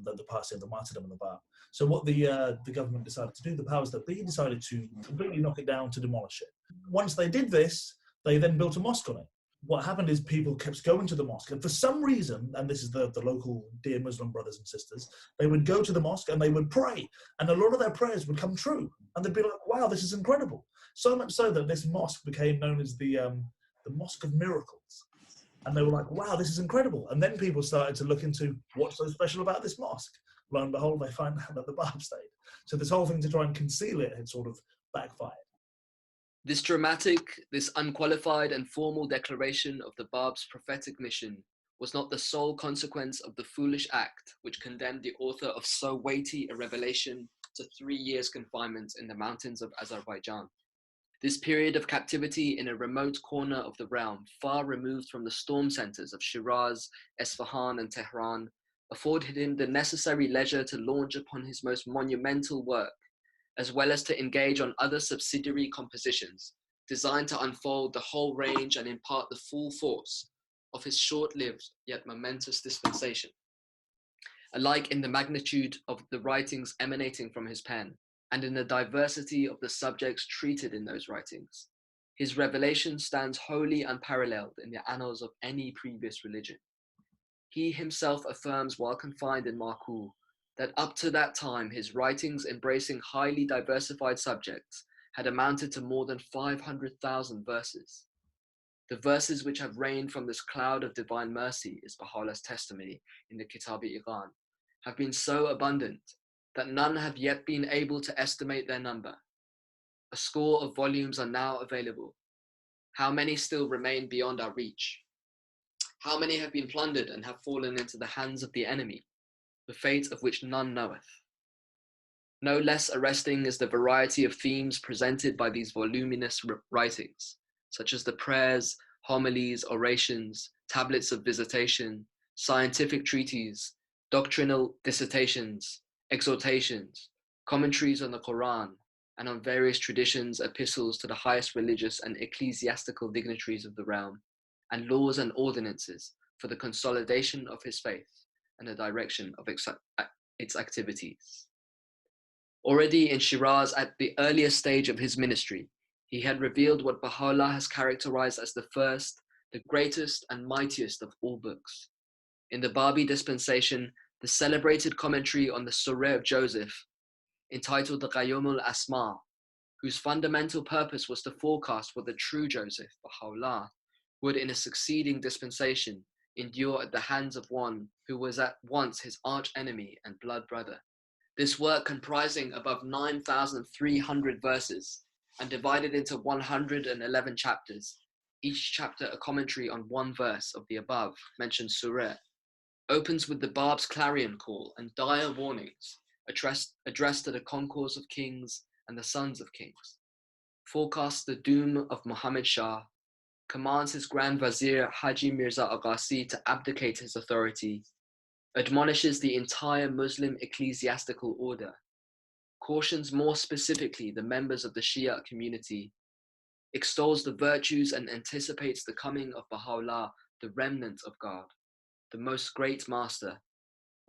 the passing of the martyrdom of the Bab. So what the government decided to do, the powers that be decided to completely knock it down, to demolish it. Once they did this, they then built a mosque on it. What happened is people kept going to the mosque, and for some reason, and this is the local dear Muslim brothers and sisters, they would go to the mosque and they would pray, and a lot of their prayers would come true, and they'd be like, wow, this is incredible. So much so that this mosque became known as the Mosque of Miracles. And they were like, wow, this is incredible. And then people started to look into what's so special about this mosque. Lo and behold, they find out that the Bab stayed. So this whole thing to try and conceal it had sort of backfired. This dramatic, this unqualified and formal declaration of the Bab's prophetic mission was not the sole consequence of the foolish act which condemned the author of so weighty a revelation to 3 years' confinement in the mountains of Azerbaijan. This period of captivity in a remote corner of the realm, far removed from the storm centers of Shiraz, Esfahan, and Tehran, afforded him the necessary leisure to launch upon his most monumental work, as well as to engage on other subsidiary compositions designed to unfold the whole range and impart the full force of his short-lived yet momentous dispensation, alike in the magnitude of the writings emanating from his pen and in the diversity of the subjects treated in those writings. His revelation stands wholly unparalleled in the annals of any previous religion. He himself affirms while confined in Maku that up to that time his writings embracing highly diversified subjects had amounted to more than 500,000 verses. The verses which have rained from this cloud of divine mercy, is Baha'u'llah's testimony in the Kitab-i-Iqan, have been so abundant that none have yet been able to estimate their number. A score of volumes are now available. How many still remain beyond our reach? How many have been plundered and have fallen into the hands of the enemy, the fate of which none knoweth? No less arresting is the variety of themes presented by these voluminous writings, such as the prayers, homilies, orations, tablets of visitation, scientific treatises, doctrinal dissertations, exhortations, commentaries on the Quran, and on various traditions, epistles to the highest religious and ecclesiastical dignitaries of the realm, and laws and ordinances for the consolidation of his faith and the direction of its activities. Already in Shiraz, at the earliest stage of his ministry, he had revealed what Baha'u'llah has characterized as the first, the greatest and mightiest of all books. In the Babi dispensation, the celebrated commentary on the Surah of Joseph, entitled the Qayyum al-Asma, whose fundamental purpose was to forecast what the true Joseph, Baha'u'llah, would in a succeeding dispensation endure at the hands of one who was at once his arch enemy and blood brother. This work, comprising above 9,300 verses and divided into 111 chapters, each chapter a commentary on one verse of the above mentioned surah, opens with the Bab's clarion call and dire warnings addressed to the concourse of kings and the sons of kings, forecasts the doom of Muhammad Shah, commands his Grand Vizier Haji Mirza Agassi to abdicate his authority, admonishes the entire Muslim ecclesiastical order, cautions more specifically the members of the Shia community, extols the virtues and anticipates the coming of Baha'u'llah, the remnant of God, the most great master,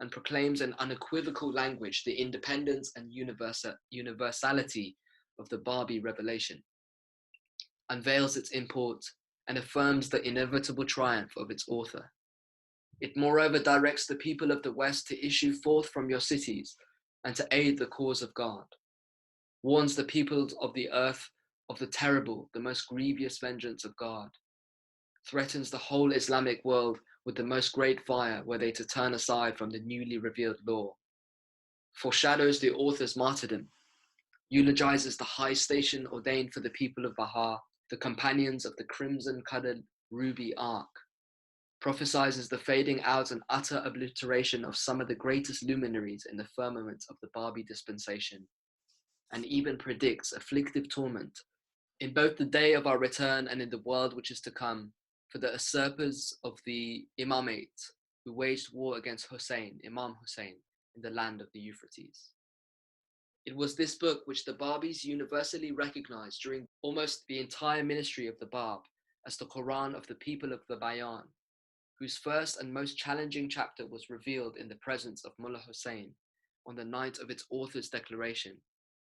and proclaims in unequivocal language the independence and universality of the Babi revelation, unveils its import, and affirms the inevitable triumph of its author. It moreover directs the people of the West to issue forth from your cities and to aid the cause of God, warns the peoples of the earth of the terrible, the most grievous vengeance of God, threatens the whole Islamic world with the most great fire were they to turn aside from the newly revealed law, foreshadows the author's martyrdom, eulogizes the high station ordained for the people of Baha, the companions of the crimson-colored ruby arc, prophesies the fading out and utter obliteration of some of the greatest luminaries in the firmament of the Babi dispensation, and even predicts afflictive torment in both the day of our return and in the world which is to come, for the usurpers of the Imamate who waged war against Imam Hussein, in the land of the Euphrates. It was this book which the Babis universally recognized during almost the entire ministry of the Bab as the Quran of the people of the Bayan, whose first and most challenging chapter was revealed in the presence of Mullah Hussein on the night of its author's declaration,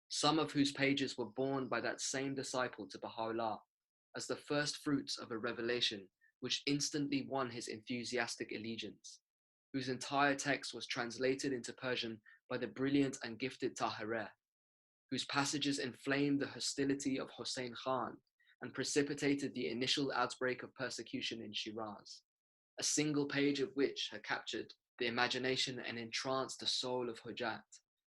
some of whose pages were borne by that same disciple to Baha'u'llah as the first fruits of a revelation which instantly won his enthusiastic allegiance, whose entire text was translated into Persian by the brilliant and gifted Tahireh, whose passages inflamed the hostility of Hussein Khan and precipitated the initial outbreak of persecution in Shiraz, a single page of which had captured the imagination and entranced the soul of Hujat,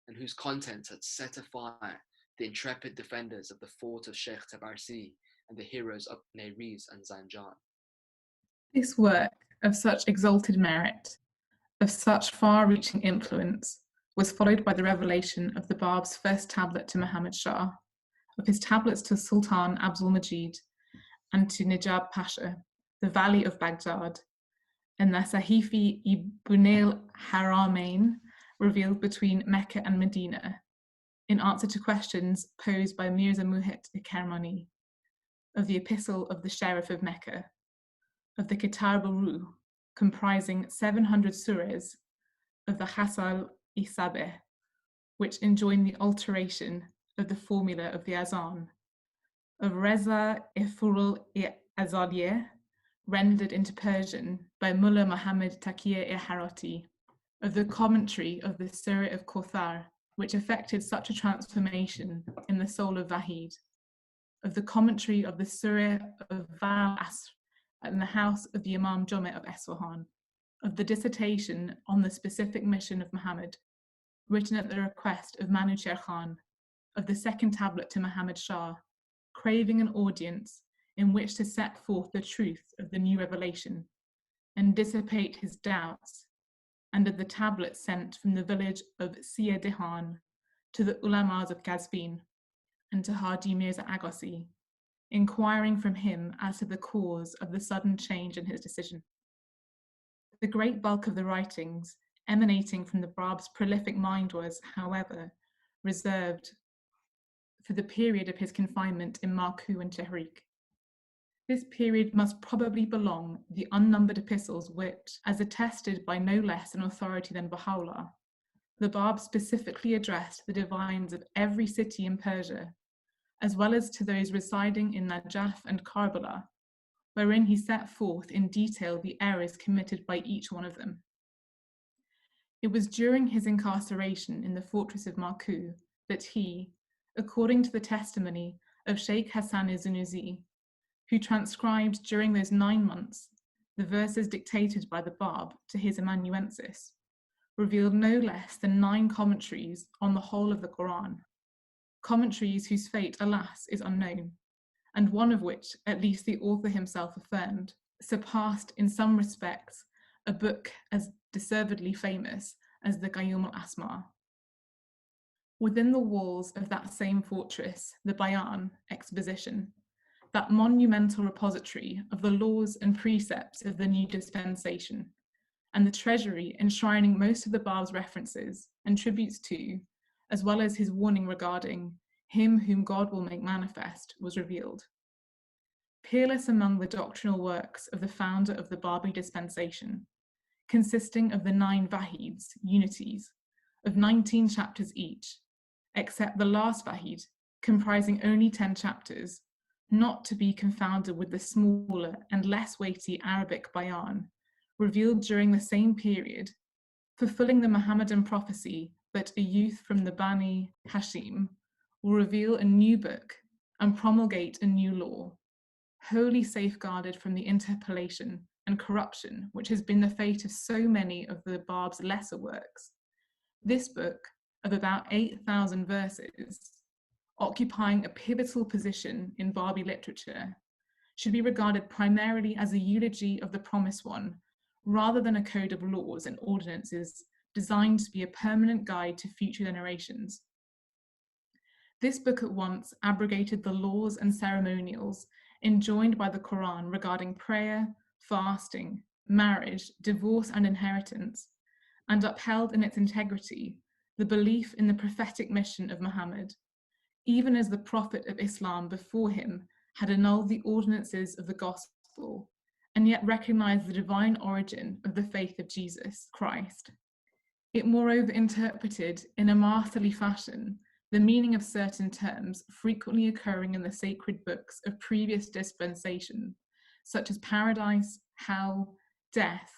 and whose contents had set afire the intrepid defenders of the fort of Sheikh Tabarsi and the heroes of Neriz and Zanjan. This work of such exalted merit, of such far-reaching influence, was followed by the revelation of the Bab's first tablet to Muhammad Shah, of his tablets to Sultan Abdul Majid and to Najab Pasha, the Valley of Baghdad, and the Sahifi Ibn al-Haramain revealed between Mecca and Medina, in answer to questions posed by Mirza Muhit-i-Kermani, of the Epistle of the Sheriff of Mecca, of the Kitab al-Ruh, comprising 700 surahs, of the Khasal-i-Sabeh, which enjoin the alteration of the formula of the Azan, of Reza-i-Furul-i-Azadiyeh, rendered into Persian by Mullah Muhammad Taqiyya-i-Harati, of the commentary of the Surah of Kothar, which effected such a transformation in the soul of Wahid, of the commentary of the Surah of Val-Asr in the house of the Imam Jomeh of Esfahan, of the dissertation on the specific mission of Muhammad, written at the request of Manu Sher Khan, of the second tablet to Muhammad Shah, craving an audience in which to set forth the truth of the new revelation and dissipate his doubts, and of the tablet sent from the village of Sia Dihan to the ulamas of Qazvin and to Hadi Mirza Agassi, inquiring from him as to the cause of the sudden change in his decision. The great bulk of the writings emanating from the Bab's prolific mind was, however, reserved for the period of his confinement in Maku and Tehrik. This period must probably belong to the unnumbered epistles which, as attested by no less an authority than Baha'u'llah, the Bab specifically addressed the divines of every city in Persia, as well as to those residing in Najaf and Karbala, wherein he set forth in detail the errors committed by each one of them. It was during his incarceration in the fortress of Maku that he, according to the testimony of Sheikh Hassan Zunuzi, who transcribed during those 9 months the verses dictated by the Bab to his amanuensis, revealed no less than 9 commentaries on the whole of the Quran, commentaries whose fate, alas, is unknown, and one of which, at least the author himself affirmed, surpassed in some respects a book as deservedly famous as the Qayyum al-Asma. Within the walls of that same fortress, the Bayan exposition, that monumental repository of the laws and precepts of the new dispensation, and the treasury enshrining most of the Bab's references and tributes to, as well as his warning regarding him whom God will make manifest, was revealed. Peerless among the doctrinal works of the founder of the Babi dispensation, consisting of the 9 Wahids, unities, of 19 chapters each, except the last Wahid, comprising only 10 chapters, not to be confounded with the smaller and less weighty Arabic Bayan, revealed during the same period, fulfilling the Muhammadan prophecy that a youth from the Bani Hashim will reveal a new book and promulgate a new law, wholly safeguarded from the interpolation and corruption which has been the fate of so many of the Bab's lesser works. This book, of about 8,000 verses, occupying a pivotal position in Babi literature, should be regarded primarily as a eulogy of the Promised One, rather than a code of laws and ordinances designed to be a permanent guide to future generations. This book at once abrogated the laws and ceremonials enjoined by the Quran regarding prayer, fasting, marriage, divorce, and inheritance, and upheld in its integrity the belief in the prophetic mission of Muhammad, even as the Prophet of Islam before him had annulled the ordinances of the gospel, and yet recognized the divine origin of the faith of Jesus Christ. It moreover interpreted in a masterly fashion the meaning of certain terms frequently occurring in the sacred books of previous dispensation, such as paradise, hell, death,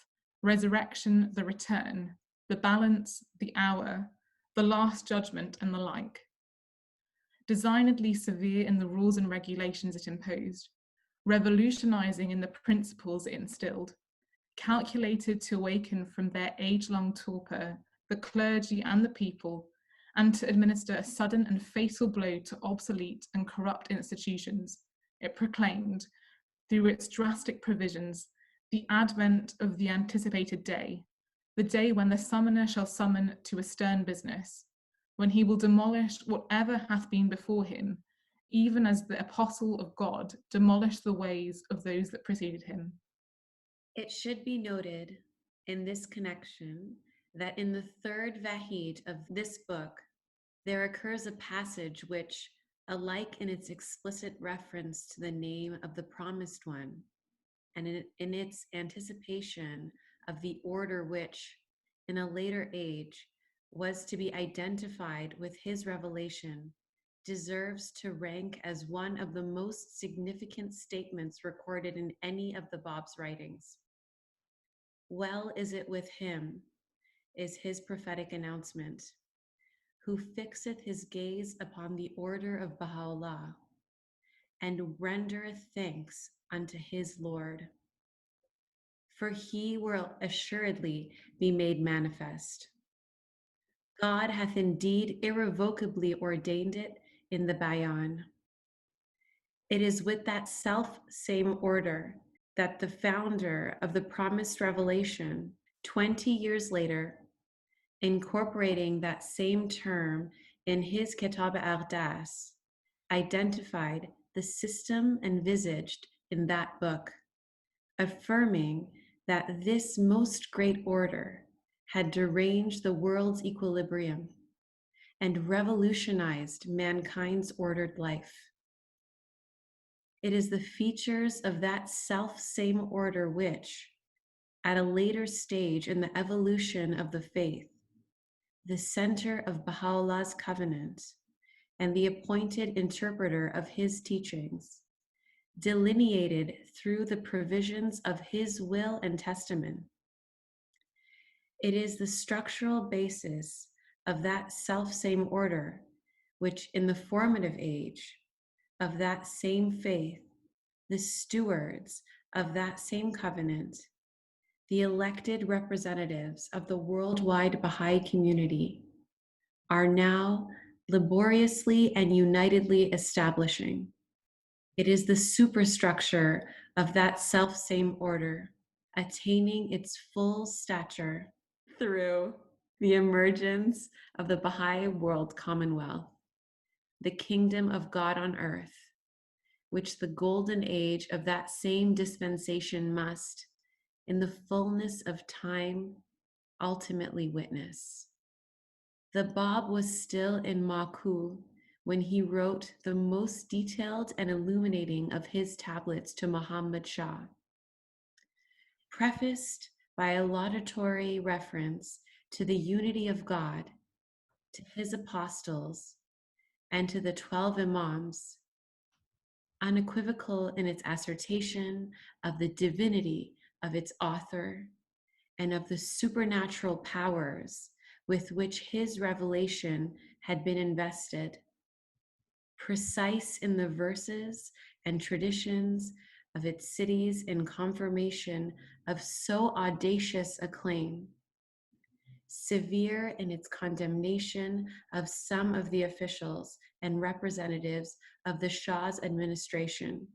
resurrection, the return, the balance, the hour, the last judgment, and the like. Designedly severe in the rules and regulations it imposed, revolutionizing in the principles it instilled, calculated to awaken from their age-long torpor the clergy and the people, and to administer a sudden and fatal blow to obsolete and corrupt institutions, it proclaimed, through its drastic provisions, the advent of the anticipated day, the day when the summoner shall summon to a stern business, when he will demolish whatever hath been before him, even as the apostle of God demolished the ways of those that preceded him. It should be noted in this connection that in the third Vahid of this book, there occurs a passage which, alike in its explicit reference to the name of the Promised One, and in its anticipation of the order which, in a later age, was to be identified with his revelation, deserves to rank as one of the most significant statements recorded in any of the Bab's writings. Well is it with him, is his prophetic announcement, who fixeth his gaze upon the order of Baha'u'llah, and rendereth thanks unto his Lord. For he will assuredly be made manifest. God hath indeed irrevocably ordained it in the Bayan. It is with that self-same order that the founder of the promised revelation, 20 years later, incorporating that same term in his Kitab al-Aqdas, identified the system envisaged in that book, affirming that this most great order had deranged the world's equilibrium and revolutionized mankind's ordered life. It is the features of that self-same order which, at a later stage in the evolution of the faith, the center of Baha'u'llah's covenant, and the appointed interpreter of his teachings, delineated through the provisions of his will and testament. It is the structural basis of that self-same order, which in the formative age of that same faith, the stewards of that same covenant, the elected representatives of the worldwide Baha'i community, are now laboriously and unitedly establishing. It is the superstructure of that self-same order, attaining its full stature through the emergence of the Baha'i World Commonwealth, the kingdom of God on earth, which the golden age of that same dispensation must, in the fullness of time, ultimately witness. The Bab was still in Maku when he wrote the most detailed and illuminating of his tablets to Muhammad Shah, prefaced by a laudatory reference to the unity of God, to his apostles, and to the 12 Imams, unequivocal in its assertion of the divinity of its author and of the supernatural powers with which his revelation had been invested, precise in the verses and traditions of its cities in confirmation of so audacious a claim, severe in its condemnation of some of the officials and representatives of the Shah's administration,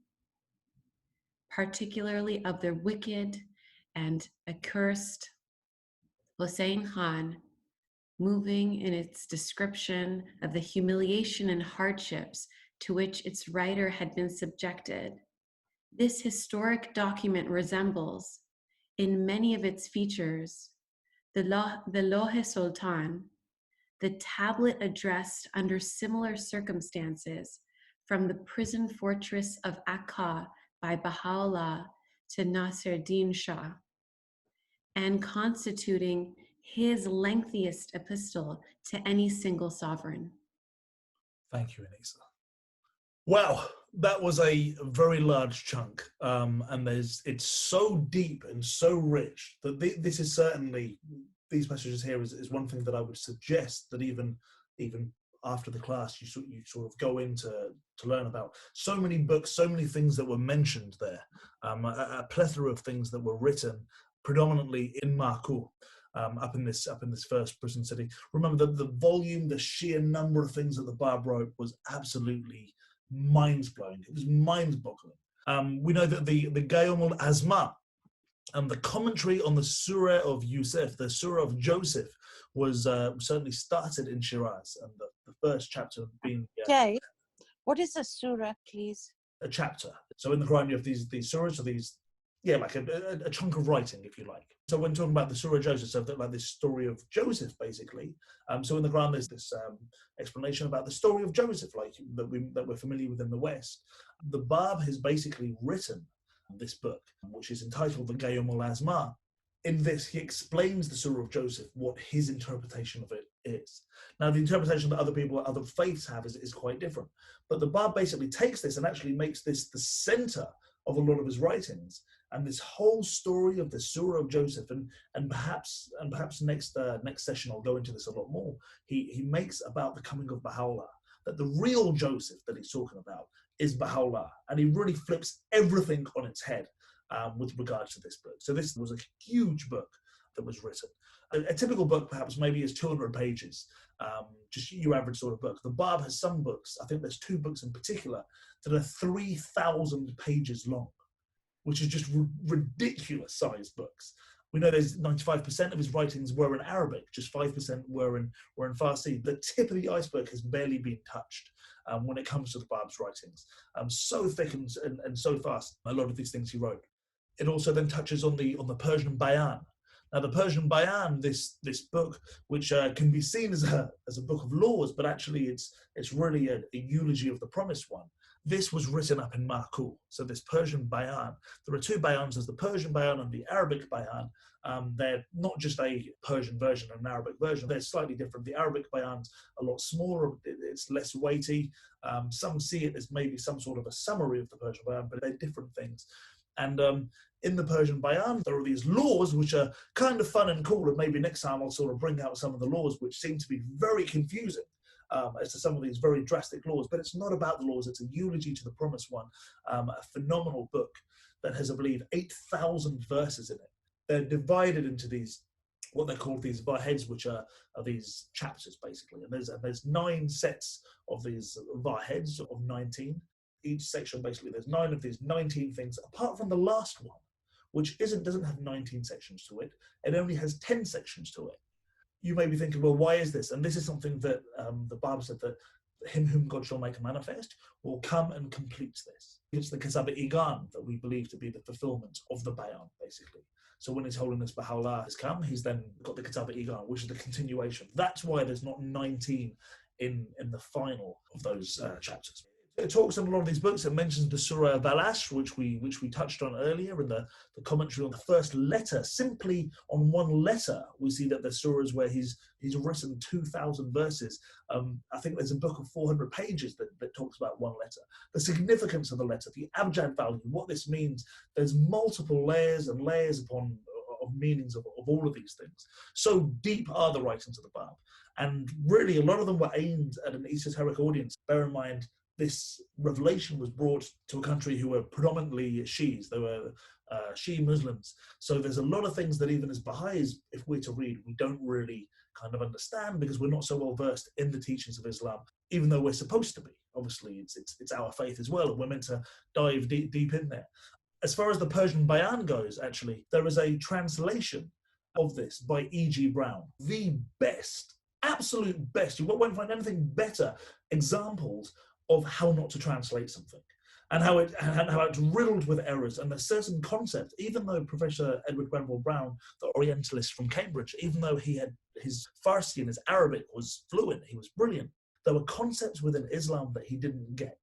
particularly of the wicked and accursed Hossein Khan, moving in its description of the humiliation and hardships to which its writer had been subjected. This historic document resembles, in many of its features, the Lohe Sultan, the tablet addressed under similar circumstances from the prison fortress of Akka by Baha'u'llah to Nasir-Din Shah, and constituting his lengthiest epistle to any single sovereign. Thank you, Anisa. Wow, that was a very large chunk, and it's so deep and so rich that this is certainly, these passages here is one thing that I would suggest that even after the class you sort of go in to learn about. So many books, so many things that were mentioned there, a plethora of things that were written predominantly in Maku, up in this first prison city. Remember the volume, the sheer number of things that the Bab wrote was absolutely mind-blowing. It was mind-boggling. We know that the Gayom al-Azma, the commentary on the Surah of Yusuf, the Surah of Joseph, was certainly started in Shiraz, and the first chapter being Jay, what is a surah, please? a chapter. So in the Quran you have these surahs, so these, yeah, like a chunk of writing, if you like. So when talking about the Surah of Joseph, so like this story of Joseph, basically. So in the Quran there's this explanation about the story of Joseph, like that we're familiar with in the West. The Bab has basically written this book, which is entitled the Gayom al-Azma. In this, he explains the Surah of Joseph, what his interpretation of it is. Now, the interpretation that other people, other faiths have is quite different. But the Bab basically takes this and actually makes this the center of a lot of his writings. And this whole story of the Surah of Joseph, and perhaps next session I'll go into this a lot more. He makes about the coming of Baha'u'llah, that the real Joseph that he's talking about is Baha'u'llah, and he really flips everything on its head with regards to this book. So this was a huge book that was written. A typical book perhaps maybe is 200 pages, just your average sort of book. The Bab has some books, I think there's 2 books in particular, that are 3,000 pages long, which is just ridiculous sized books. We know there's 95% of his writings were in Arabic, just 5% were in Farsi. The tip of the iceberg has barely been touched when it comes to the Bab's writings. So thick and so fast, a lot of these things he wrote. It also then touches on the Persian Bayan. Now the Persian Bayan, this book, which can be seen as a book of laws, but actually it's really a eulogy of the Promised One. This was written up in Maku. So this Persian Bayan, there are 2 Bayans, there's the Persian Bayan and the Arabic Bayan. They're not just a Persian version and an Arabic version, they're slightly different. The Arabic Bayan's a lot smaller, it's less weighty. Some see it as maybe some sort of a summary of the Persian Bayan, but they're different things. And in the Persian Bayan, there are these laws which are kind of fun and cool, and maybe next time I'll sort of bring out some of the laws which seem to be very confusing. As to some of these very drastic laws, but it's not about the laws, it's a eulogy to the Promised One, a phenomenal book that has, I believe, 8,000 verses in it. They're divided into these, what they're called these varheads, which are these chapters, basically, and there's 9 sets of these varheads of 19. Each section, basically, there's 9 of these 19 things, apart from the last one, which doesn't have 19 sections to it, it only has 10 sections to it. You may be thinking, well, why is this? And this is something that the Bab said that him whom God shall make a manifest will come and complete this. It's the Kitab-i-Igan that we believe to be the fulfillment of the Bayan, basically. So when His Holiness Baha'u'llah has come, he's then got the Kitab-i-Igan, which is the continuation. That's why there's not 19 in the final of those chapters. It talks in a lot of these books. It mentions the Surah of Al-Asr, which we touched on earlier, in the commentary on the first letter. Simply on one letter, we see that the surahs where he's written 2,000 verses. I think there's a book of 400 pages that talks about one letter. The significance of the letter, the abjad value, what this means. There's multiple layers and layers of meanings of all of these things. So deep are the writings of the Bab. And really, a lot of them were aimed at an esoteric audience. Bear in mind, this revelation was brought to a country who were predominantly Shi'is. They were Shi'i Muslims. So there's a lot of things that even as Baha'is, if we're to read, we don't really kind of understand because we're not so well versed in the teachings of Islam, even though we're supposed to be. Obviously, it's our faith as well, and we're meant to dive deep in there. as far as the Persian Bayan goes, actually, there is a translation of this by E.G. Brown. The best, absolute best. You won't find anything better examples of how not to translate something and how it's riddled with errors. And there's certain concepts, even though Professor Edward Granville Brown, the Orientalist from Cambridge, even though he had his Farsi and his Arabic was fluent, he was brilliant, there were concepts within Islam that he didn't get.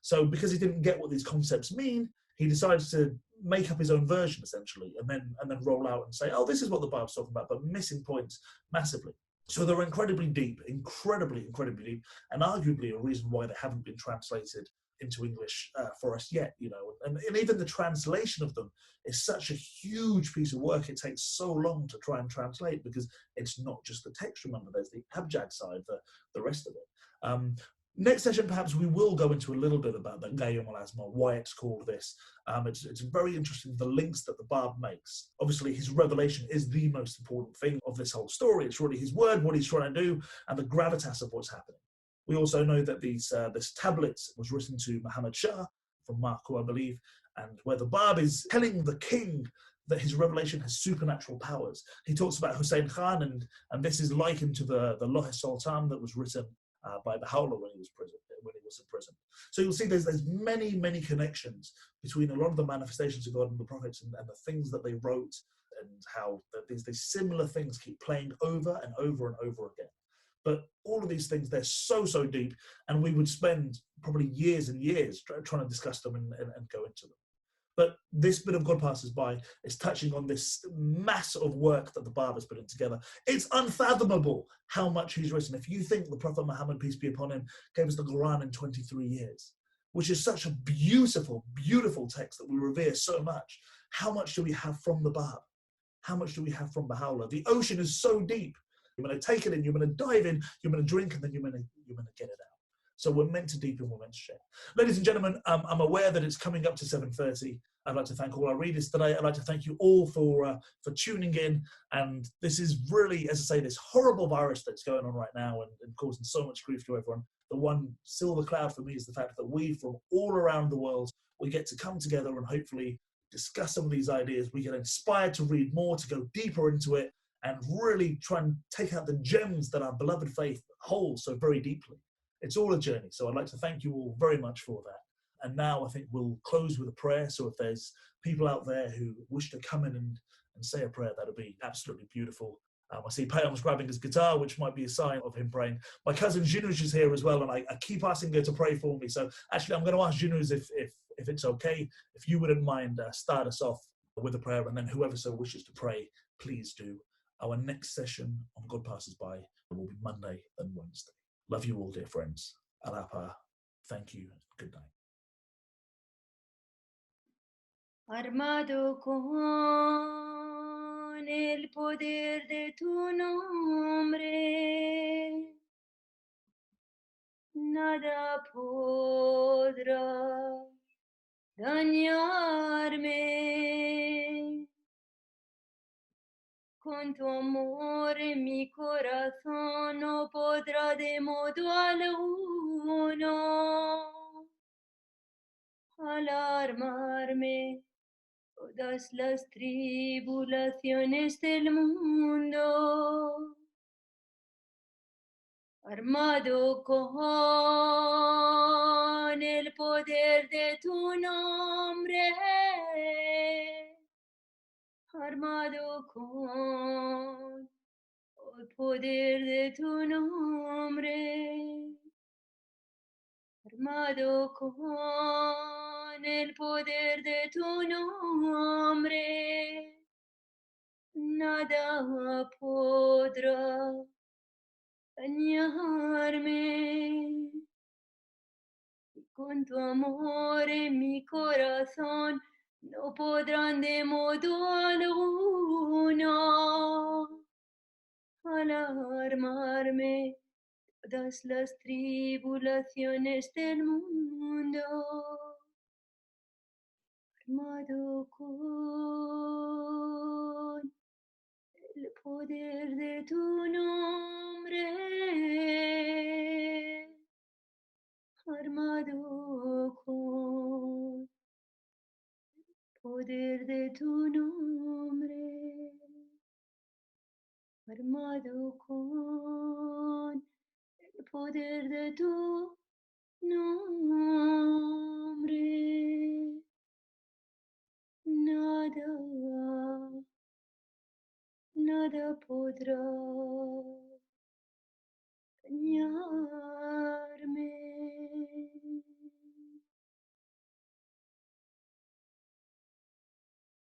So because he didn't get what these concepts mean, he decided to make up his own version, essentially, and then roll out and say, oh, this is what the Bible's talking about, but missing points massively. So they're incredibly deep, incredibly deep, and arguably a reason why they haven't been translated into English for us yet, you know. And even the translation of them is such a huge piece of work. It takes so long to try and translate because it's not just the text, remember, there's the abjad side, the rest of it. Next session, perhaps we will go into a little bit about the Gayyum al-Azma, why it's called this. It's very interesting, the links that the Bab makes. Obviously, his revelation is the most important thing of this whole story. It's really his word, what he's trying to do, and the gravitas of what's happening. We also know that this tablet was written to Muhammad Shah from Maku, I believe, and where the Bab is telling the king that his revelation has supernatural powers. He talks about Hussein Khan, and this is likened to the Loh Sultan that was written by Baha'u'llah when he was in prison. So you'll see there's many connections between a lot of the manifestations of God and the prophets and the things that they wrote, and how these similar things keep playing over and over and over again. But all of these things, they're so deep, and we would spend probably years and years trying to discuss them and go into them. But this bit of God Passes By is touching on this mass of work that the Bab has put in together. It's unfathomable how much he's written. If you think the Prophet Muhammad, peace be upon him, gave us the Quran in 23 years, which is such a beautiful text that we revere so much, how much do we have from the Bab? How much do we have from Baha'u'llah? The ocean is so deep. You're going to take it in, you're going to dive in, you're going to drink, and then you're going to get it out. So we're meant to deepen, we're meant to share. Ladies and gentlemen, I'm aware that it's coming up to 7:30. I'd like to thank all our readers today. I'd like to thank you all for tuning in. And this is really, as I say, this horrible virus that's going on right now and causing so much grief to everyone. The one silver cloud for me is the fact that we, from all around the world, we get to come together and hopefully discuss some of these ideas. We get inspired to read more, to go deeper into it, and really try and take out the gems that our beloved faith holds so very deeply. It's all a journey. So I'd like to thank you all very much for that. And now I think we'll close with a prayer. So if there's people out there who wish to come in and say a prayer, that'll be absolutely beautiful. I see Payam's grabbing his guitar, which might be a sign of him praying. My cousin Jinuj is here as well, and I keep asking her to pray for me. So actually, I'm going to ask Jinuj if it's okay, if you wouldn't mind start us off with a prayer, and then whoever so wishes to pray, please do. Our next session on God Passes By will be Monday and Wednesday. Love you all, dear friends. Alapa. Thank you. Good night. Armado con el poder de tu nombre, nada podrá dañarme. Con tu amor en mi corazón no podrá de modo alguno alarmarme todas las tribulaciones del mundo. Armado con el poder de tu nombre, armado con el poder de tu nombre, armado con el poder de tu nombre, nada podrá dañarme. Con tu amor en mi corazón no podrán de modo alguno alarmarme todas las tribulaciones del mundo. Armado con el poder de tu nombre, armado con dado con el poder de tu nombre. Nada, nada podrá